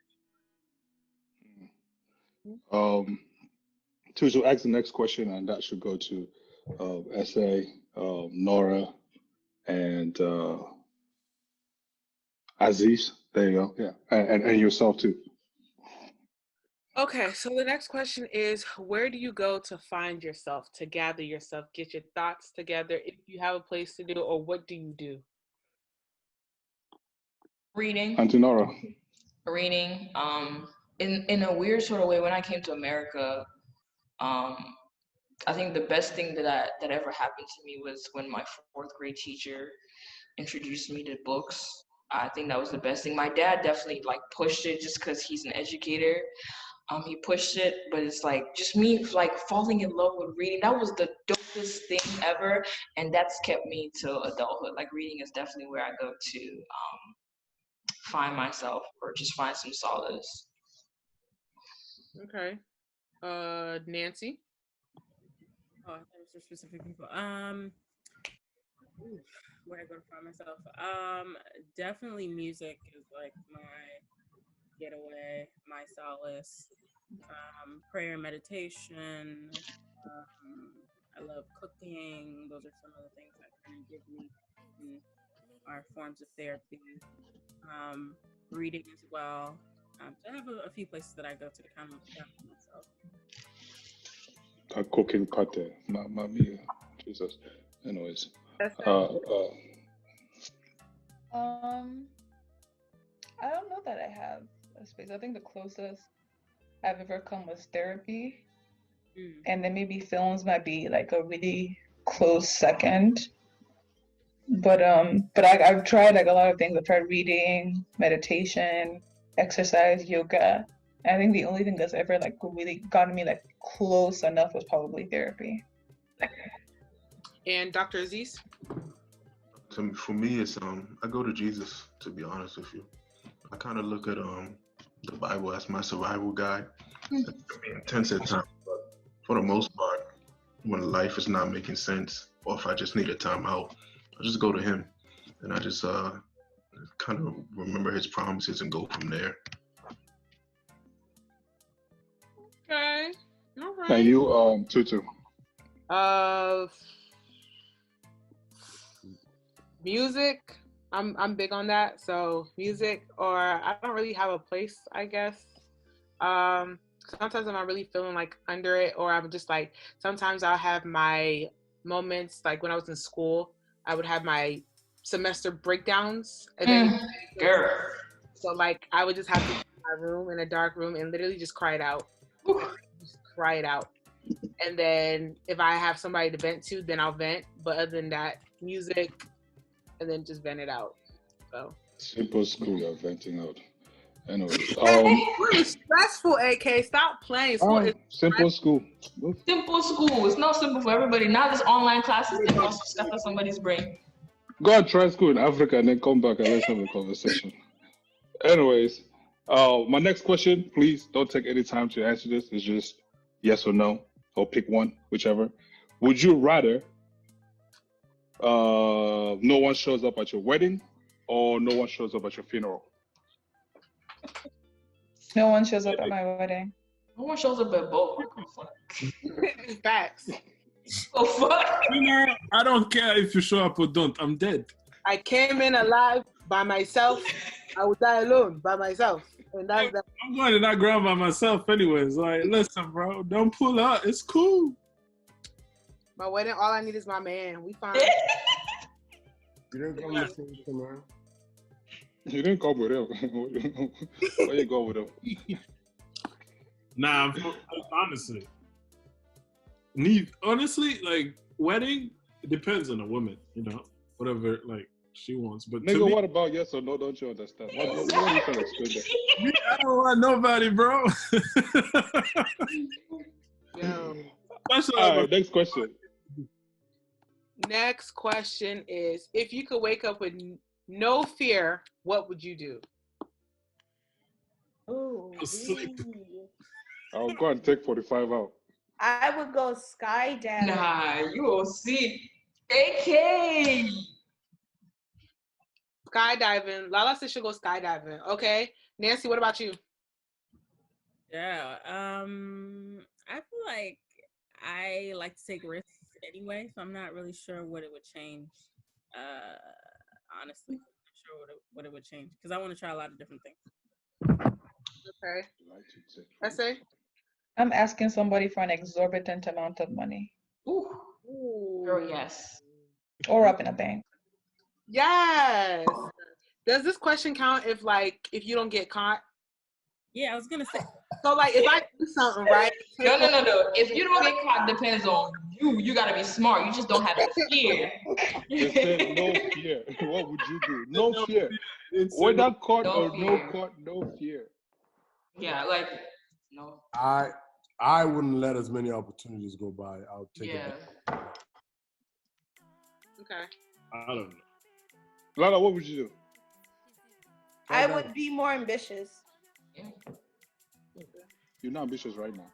So ask the next question, and that should go to SA, Nora, and Aziz. There you go. Yeah, and yourself too. Okay, so the next question is, where do you go to find yourself, to gather yourself, get your thoughts together, if you have a place to do, or what do you do? Reading. Antinora. Reading. In a weird sort of way, when I came to America, I think the best thing that ever happened to me was when my fourth grade teacher introduced me to books. I think that was the best thing. My dad definitely like pushed it just because he's an educator. He pushed it, but it's like just me like falling in love with reading. That was the dopest thing ever, and that's kept me to adulthood. Like reading is definitely where I go to find myself or just find some solace. Okay. Nancy? Oh, I thought it was for specific people. Where I go to find myself. Definitely music is like my getaway, my solace, prayer, meditation. I love cooking. Those are some of the things that kind of give me are forms of therapy. Reading as well. So I have a few places that I go to kind of myself. Cooking kate, mamma mia, Jesus. Anyways, I don't know that I have a space. I think the closest I've ever come was therapy, and then maybe films might be like a really close second. But I've tried like a lot of things. I've tried reading, meditation, exercise, yoga. I think the only thing that's ever like really gotten me like close enough was probably therapy. And Dr. Aziz? For me, it's I go to Jesus, to be honest with you. I kind of look at the Bible as my survival guide. It can be intense at times, but for the most part, when life is not making sense, or if I just need a time out, I just go to him, and I just kind of remember his promises and go from there. Okay. All right. And you, Tutu? Music. I'm big on that. So music, or I don't really have a place, I guess. Sometimes I'm not really feeling like under it, or I'm just like, sometimes I'll have my moments, like when I was in school, I would have my semester breakdowns. And then Girl. So like I would just have to be in my room, in a dark room, and literally just cry it out. Just cry it out. And then if I have somebody to vent to, then I'll vent. But other than that, music, and then just vent it out. So Simple school, you're venting out. Anyways, it's stressful, AK. Stop playing. School is simple school. Simple school. It's not simple for everybody. Now this online classes, they must scatter somebody's brain. Go and try school in Africa and then come back and let's have a conversation. Anyways, my next question, please don't take any time to answer this. It's just yes or no, or pick one, whichever. Would you rather no one shows up at your wedding or no one shows up at your funeral? No one shows up at my wedding. No one shows up at both. Facts. Oh fuck. I don't care if you show up or don't. I'm dead. I came in alive by myself. I would die alone by myself. And that's that. I'm going to that ground by myself anyways. Like, listen, bro, don't pull out. It's cool. My wedding, all I need is my man. We fine. You didn't come to see him, man. You didn't come with him. Where you go with him? Nah, honestly. Honestly, like, wedding, it depends on the woman, you know, whatever, like, she wants. But nigga, what about yes or no? Don't you understand? What are you trying to explain that? I don't want nobody, bro. Yo. All right, next question. Next question is, if you could wake up with no fear, what would you do? Oh, Sleep. I'll go and take 45 out. I would go skydiving. Nah, you will see. AK. Skydiving. Lala said she'll go skydiving. Okay. Nancy, what about you? Yeah. I feel like I like to take risks anyway, so I'm not really sure what it would change. Honestly, I'm not sure what it would change because I want to try a lot of different things. Okay. I say. I'm asking somebody for an exorbitant amount of money. Ooh. Girl, yes. Or up in a bank. Yes. Does this question count if you don't get caught? Yeah, I was gonna say. So like if I do something, right? No. If you don't get caught, depends on you. You gotta be smart. You just don't have the fear. They said no fear. What would you do? No fear. Whether caught or no caught, no fear. Yeah, like no. I wouldn't let as many opportunities go by. I'll take it. Okay. I don't know. Lala, what would you do? I would be more ambitious. Yeah. You're not ambitious right now.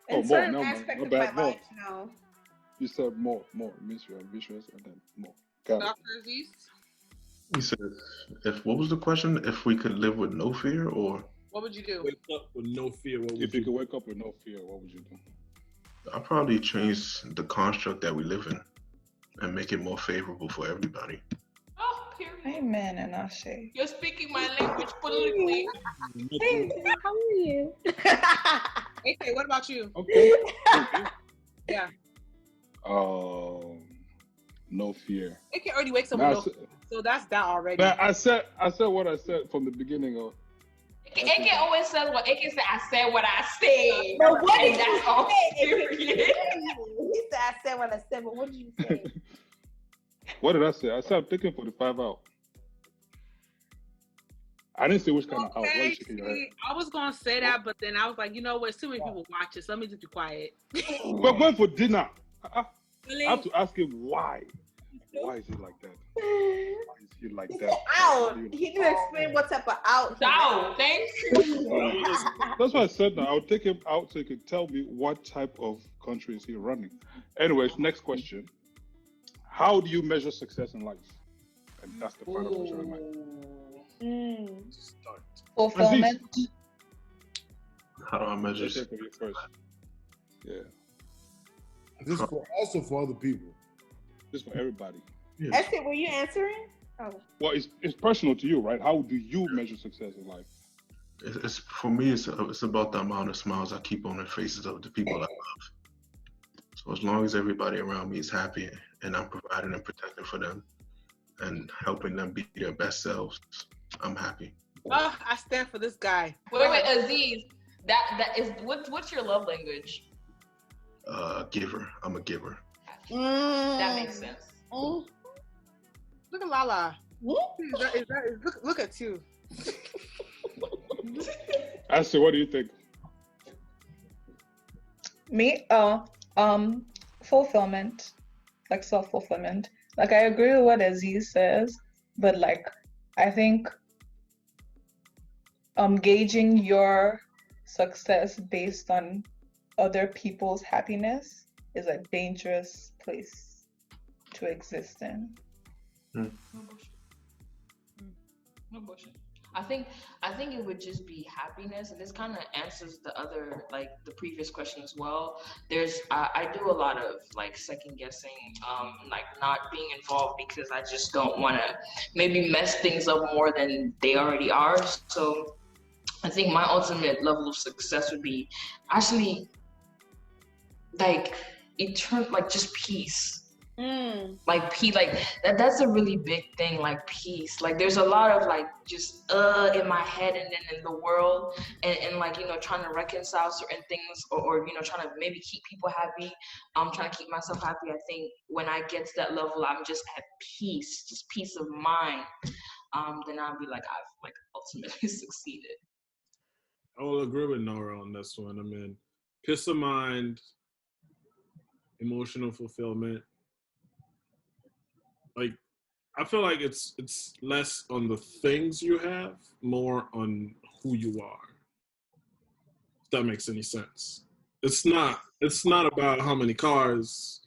In certain aspects of my life, no. You said more. It means you're ambitious and then more. Got Dr. Aziz? You said, if what was the question? If we could live with no fear, or What would you do? Wake up with no fear. What would If you you could do? wake up with no fear, what would you do? I'll probably change the construct that we live in and make it more favorable for everybody. Oh, period. Amen and Ashe. You're speaking my language politically. Hey, how are you? Okay, what about you? Okay. Yeah. No fear. AK already wakes up Nah, with no fear, so that's that already. But I said what I said from the beginning of. AK always says what AK said. I said what I said. But what And did that's you all. say? Period. He said, I said what I said, but what did you say? What did I say? I said I'm taking 45 out. I didn't say which kind of out. Why are you Okay, shaking your head? see, I was gonna say that, but then I was like, you know what? Too many people watch it, so let me just be quiet. We're going for dinner. I Really? have to ask him why. Why is he like that? Why is he like He that? said out. He didn't explain what type of out. No, thank you. That's why I said that. I'll take him out so he can tell me what type of country is he running. Anyways, next question. How do you measure success in life? And that's the final question of mine. Start. Fulfillment. How do I measure? Let's hear from you first. Yeah, This is for also for other people. this is for everybody. Yeah. Esther, were you answering? Oh. Well, it's personal to you, right? How do you measure success in life? It's for me. It's about the amount of smiles I keep on the faces of the people I love. So as long as everybody around me is happy and I'm providing and protecting for them and helping them be their best selves, I'm happy. Oh, I stand for this guy. Wait, Aziz. That is what's your love language? Giver. I'm a giver. That makes sense. Look at Lala. Look at you. Ashley, what do you think? Me, fulfillment, like self-fulfillment. Like I agree with what Aziz says, but like I think gauging your success based on other people's happiness is a dangerous place to exist in. No bullshit. I think it would just be happiness, and this kind of answers the other, like the previous question as well. I do a lot of like second guessing, like not being involved because I just don't want to maybe mess things up more than they already are. So I think my ultimate level of success would be actually like like just peace. Like peace, like that's a really big thing, like peace. Like there's a lot of like just in my head and then in the world and like, you know, trying to reconcile certain things or you know, trying to maybe keep people happy. I'm trying to keep myself happy. I think when I get to that level, I'm just at peace, just peace of mind. Then I'll be like, I've like ultimately succeeded. I will agree with Nora on this one. I mean, peace of mind, emotional fulfillment. Like, I feel like it's less on the things you have, more on who you are. If that makes any sense. It's not about how many cars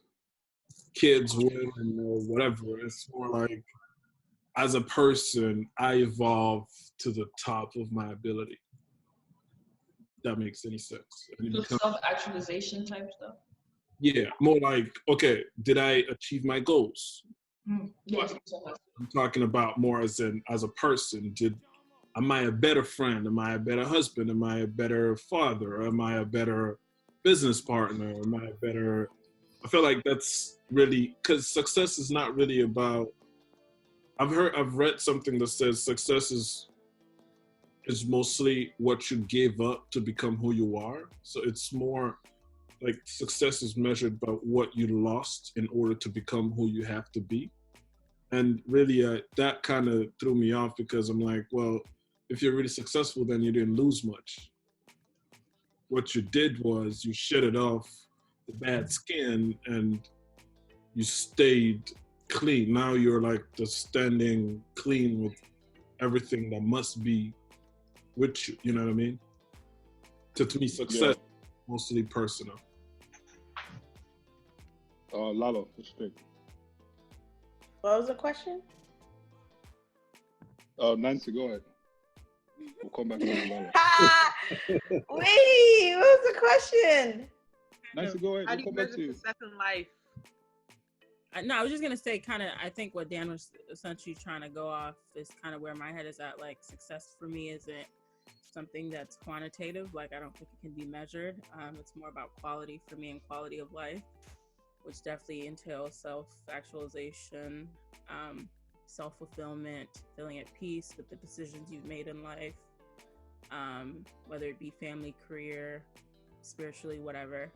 kids win or whatever. It's more like, as a person, I evolve to the top of my ability. If that makes any sense. And it So becomes, self-actualization type stuff. yeah, more like, okay, did I achieve my goals? Yes. I'm talking about more as a person. Am I a better friend? Am I a better husband? Am I a better father? Am I a better business partner? Am I a better? I feel like that's really, because success is not really about. I've read something that says success is mostly what you gave up to become who you are. So it's more like success is measured by what you lost in order to become who you have to be. And really, that kind of threw me off because I'm like, well, if you're really successful, then you didn't lose much. What you did was you shedded off the bad skin and you stayed clean. Now you're like just standing clean with everything that must be with you. You know what I mean? To me, success is mostly personal. Lalo, let's pick. What was the question? Nancy, go ahead. We'll come back to you, Lala. Wait, what was the question? Nancy, go ahead. How We'll do you come back measure to you. success in life? No, I was just gonna say, kind of. I think what Dan was essentially trying to go off is kind of where my head is at. Like, success for me isn't something that's quantitative. Like, I don't think it can be measured. It's more about quality for me and quality of life, which definitely entails self-actualization, self-fulfillment, feeling at peace with the decisions you've made in life, whether it be family, career, spiritually, whatever.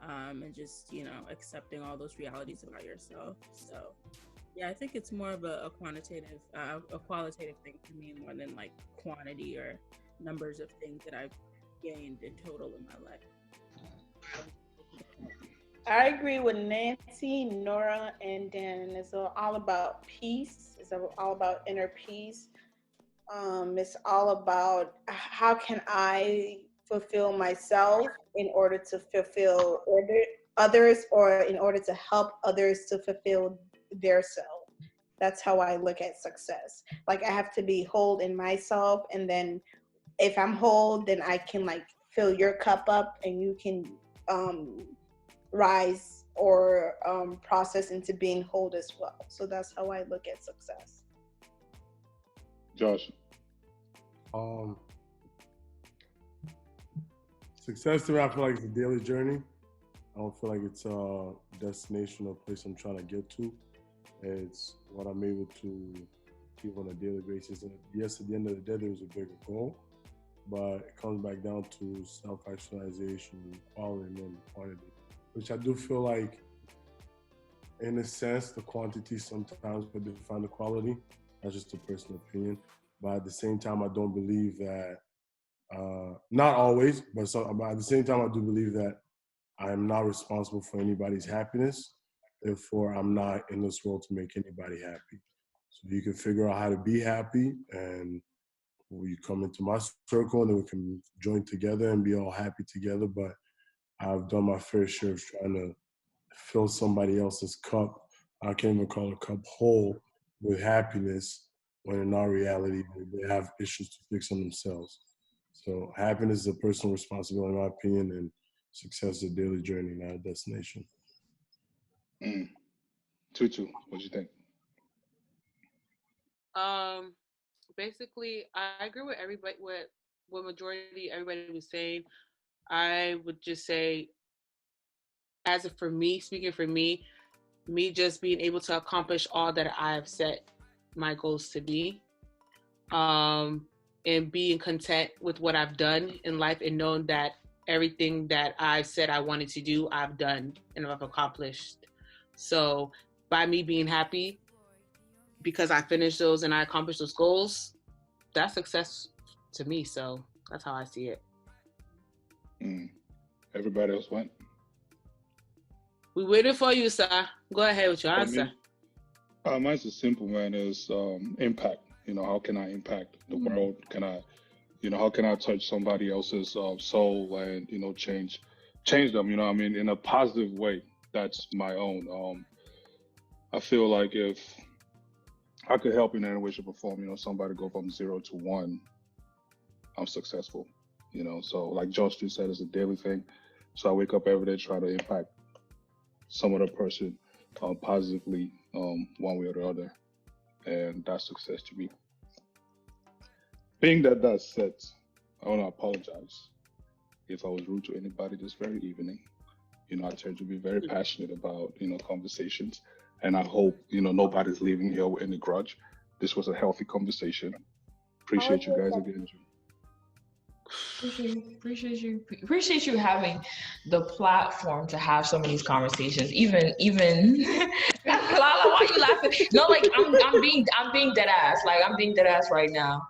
And just, accepting all those realities about yourself. So, yeah, I think it's more of a qualitative thing for me, more than like quantity or numbers of things that I've gained in total in my life. I agree with Nancy, Nora, and Dan. It's all about peace. It's all about inner peace. It's all about how can I fulfill myself in order to fulfill others, or in order to help others to fulfill their self. That's how I look at success. Like, I have to be whole in myself, and then if I'm whole, then I can like fill your cup up, and you can rise or process into being whole as well. So that's how I look at success. Josh. Success to me, I feel like it's a daily journey. I don't feel like it's a destination or place I'm trying to get to. It's what I'm able to achieve on a daily basis. And yes, at the end of the day, there's a bigger goal, but it comes back down to self-actualization, quality more than quantity, which I do feel like, in a sense, the quantity sometimes could define the quality. That's just a personal opinion. But at the same time, I don't believe that, not always, but at the same time, I do believe that I am not responsible for anybody's happiness. Therefore, I'm not in this world to make anybody happy. So you can figure out how to be happy, and you come into my circle, and then we can join together and be all happy together. But I've done my fair share of trying to fill somebody else's cup. I can't even call a cup whole with happiness, when in our reality, they have issues to fix on themselves. So happiness is a personal responsibility, in my opinion, and success is a daily journey, not a destination. Tutu, what do you think? Basically, I agree with everybody. What majority everybody was saying. I would just say, for me, speaking for me just being able to accomplish all that I've set my goals to be, and being content with what I've done in life, and knowing that everything that I've said I wanted to do, I've done and I've accomplished. So by me being happy because I finished those and I accomplished those goals, that's success to me. So that's how I see it. Everybody else went? We waited for you, sir. Go ahead with your answer. Mine's is simple, man. Is impact. How can I impact the world? Can I, how can I touch somebody else's soul and change them? In a positive way. That's my own. I feel like if I could help in any way, shape, or form, somebody go from 0 to 1, I'm successful. So like Josh just said, it's a daily thing. So I wake up every day, try to impact some other person positively, one way or the other, and that's success to me. Being that's said, I want to apologize if I was rude to anybody this very evening. I tend to be very passionate about conversations, and I hope nobody's leaving here with any grudge. This was a healthy conversation. Appreciate you guys again. Appreciate you having the platform to have some of these conversations. Even Lala, why are you laughing? No, like I'm being dead ass. Like I'm being dead ass right now.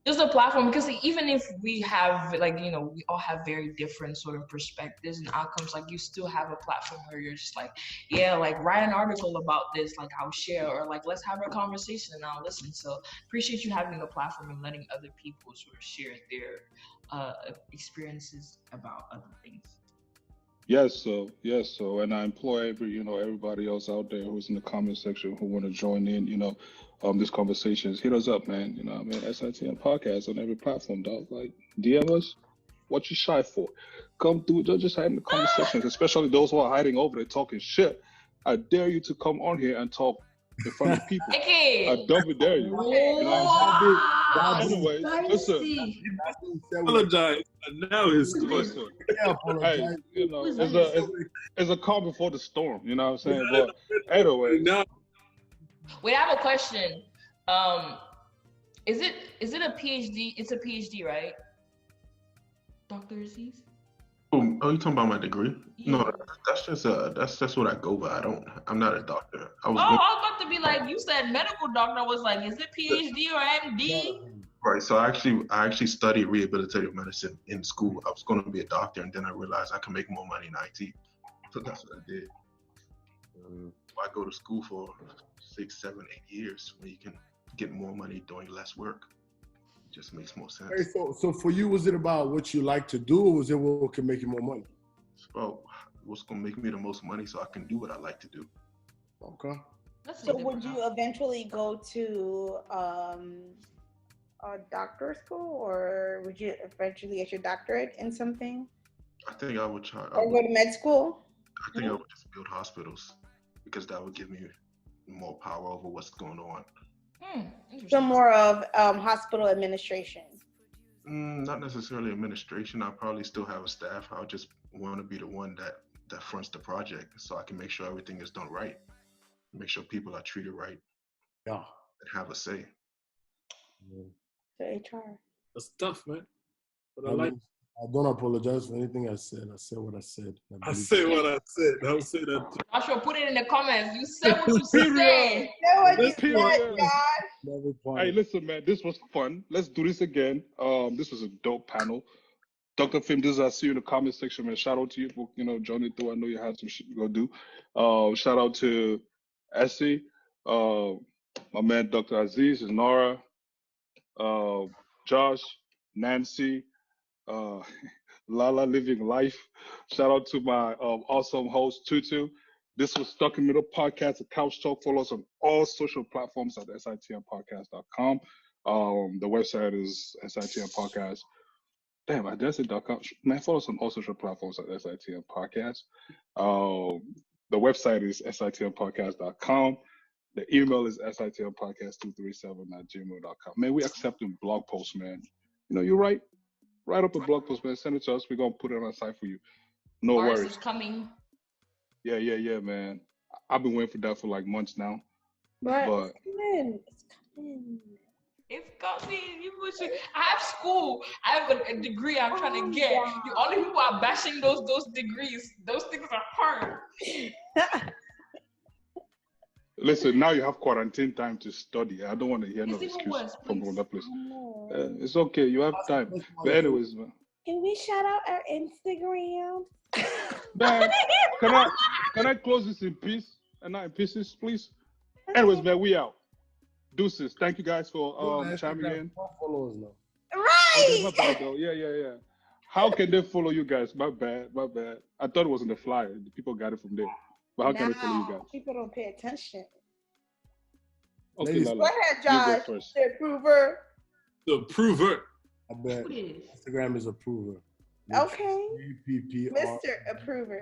Just a platform, because even if we have we all have very different sort of perspectives and outcomes, like you still have a platform where you're just like, yeah, like write an article about this, like I'll share, or like let's have a conversation and I'll listen. So appreciate you having a platform and letting other people sort of share their experiences about other things. Yes, so, and I implore everybody else out there who's in the comment section who want to join in, this conversation, hit us up, man. I mean, SITM podcast on every platform, dog. Like, DM us. What you shy for? Come through. Don't just hide in the comment sections, especially those who are hiding over there talking shit. I dare you to come on here and talk in front of people. I double dare you. Anyway, listen. Apologize. And now it's Listen. Hey, it's a calm before the storm. You know what I'm saying? But anyway. No. Wait, I have a question. Is it a PhD? It's a PhD, right? Dr. Aziz? Oh, you talking about my degree? Yeah. No, that's just what I go by. I'm not a doctor. I was about to be like, you said medical doctor. I was like, is it PhD or MD? Right. So I actually studied rehabilitative medicine in school. I was going to be a doctor, and then I realized I could make more money in IT. So that's what I did. I go to school for 6, 7, 8 years when you can get more money doing less work. It just makes more sense. Hey, so for you, was it about what you like to do, or was it what can make you more money? It's about what's going to make me the most money so I can do what I like to do. Okay. So would you eventually go to a doctor school, or would you eventually get your doctorate in something? I think I would try. Or go to med school? I think I would just build hospitals because that would give me more power over what's going on. So more of hospital administration. Not necessarily administration. I'll probably still have a staff. I'll just want to be the one that fronts the project so I can make sure everything is done right. Make sure people are treated right. Yeah. And have a say. The HR. That's tough, man. But I don't apologize for anything I said. I said what I said. I said what I said. I'll say that too. Joshua, put it in the comments. You said what you said. Say what you said, God. Hey, listen, man. This was fun. Let's do this again. This was a dope panel. Dr. Fim, I see you in the comment section, man. Shout out to you for joining through. I know you had some shit to go do. Shout out to Essie, my man Dr. Aziz, Nora, Josh, Nancy, Lala Living Life. Shout out to my awesome host Tutu. This was Stuck in the Middle Podcast, a couch talk. Follow us on all social platforms at sitmpodcast.com. The website is SITM Podcast. Damn, I did say .com. Man, follow us on all social platforms at SITM Podcast. The website is sitmpodcast.com. The email is sitmpodcast237@gmail.com. Man, we accepting blog posts, man. You write up a blog post, man. Send it to us. We're going to put it on our site for you. No worries. Is coming. Yeah, man. I've been waiting for that for like months now. But it's coming. It's coming. I have school. I have a degree I'm trying to get. The only people are bashing those degrees. Those things are hard. Listen, now you have quarantine time to study. I don't want to hear no excuse from that place. It's okay. You have time. But anyways, man. Can we shout out our Instagram? Man, can I close this in peace and not in pieces, please? Anyways, man, we out. Deuces. Thank you guys for chiming in. Followers now. Right. Okay, my bad, though. Yeah. How can they follow you guys? My bad. I thought it was in the flyer. The people got it from there. But how can they follow you guys? People don't pay attention. Okay, go ahead, Josh. The approver. The approver. I bet Instagram is approver. Okay. APPR. Mr. Approver.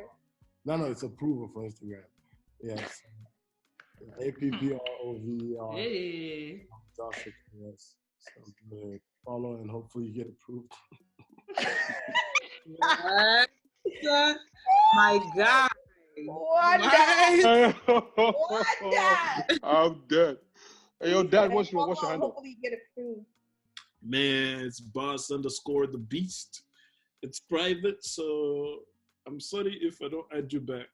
No, it's approver for Instagram. Yes. APPROVER. Hey. Joshua, yes. So follow and hopefully you get approved. My God. What? I'm dead. Hey, yo, Dad, what's your handle? Hopefully you get approved. Man, it's boss_the_beast. It's private, so I'm sorry if I don't add you back.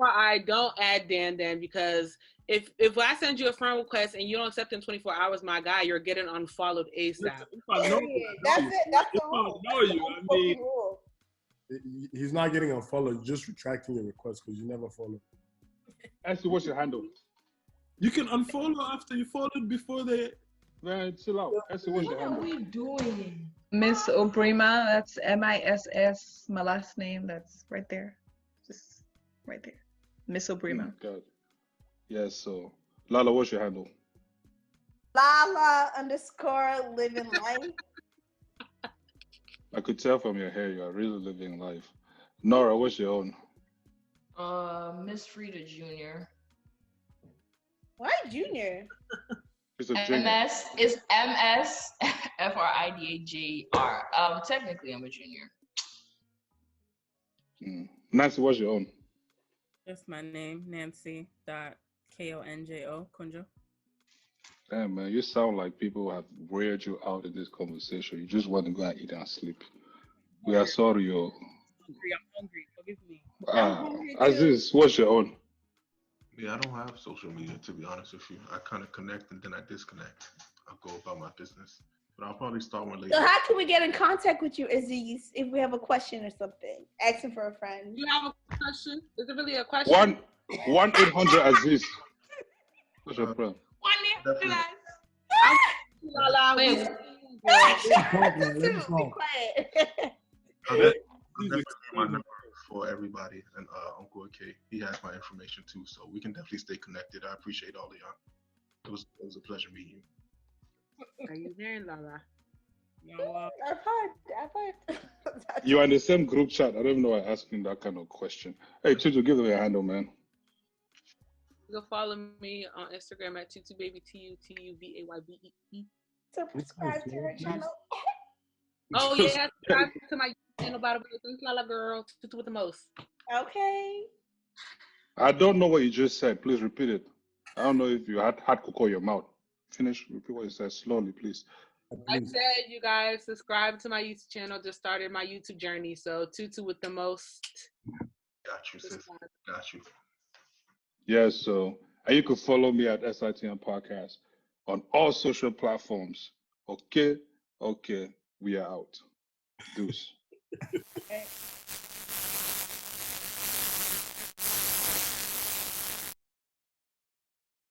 I don't add Dan because if I send you a friend request and you don't accept in 24 hours, my guy, you're getting unfollowed ASAP. That's it. That's the rule. I know you. I mean, he's not getting unfollowed. You're just retracting your request because you never follow. Actually, what's your handle? You can unfollow after you followed before they. Man, chill out. Actually, what's your handle? What are we doing? Miss Obrima, that's MISS, my last name, that's right there. Just right there. Miss Obrima. God. Yes, so Lala, what's your handle? Lala_living life. I could tell from your hair you are really living life. Nora, what's your own? Miss Frida Jr. Why Junior? It's a junior. MS is MS FRIDAGR. Technically, I'm a junior. Nancy, what's your own? Just my name, Nancy.KONJO, Kunjo. Damn, man, you sound like people have weird you out in this conversation. You just want to go and eat and sleep. We are sorry, yo. I'm hungry. Forgive me. Aziz, what's your own? Yeah, I don't have social media, to be honest with you. I kind of connect and then I disconnect. I go about my business. But I'll probably start one later. So how can we get in contact with you, Aziz, if we have a question or something? Asking for a friend. You have a question? Is it really a question? 1-800 Aziz. What's your problem? 1-800. Wait, Be quiet. I'll definitely my number for everybody. And Uncle AK, he has my information too. So we can definitely stay connected. I appreciate all of y'all. It was a pleasure meeting you. Are you there, Lala? I've heard. You're in the same group chat. I don't even know why I'm asking that kind of question. Hey, Chicho, give them a handle, man. You can follow me on Instagram at tutubaby, TUTUVAYBEE. Subscribe to her channel. Oh yeah, subscribe to my channel. By the way, thanks, Lala girl. Tutu with the most. Okay. I don't know what you just said. Please repeat it. I don't know if you had cocoa in your mouth. Finish. Repeat what you said slowly, please. I said, you guys subscribe to my YouTube channel. Just started my YouTube journey. So Tutu with the most. Got you, sis. Got you. Yeah, so and you can follow me at SITM Podcast on all social platforms. Okay, we are out. Deuce. Okay.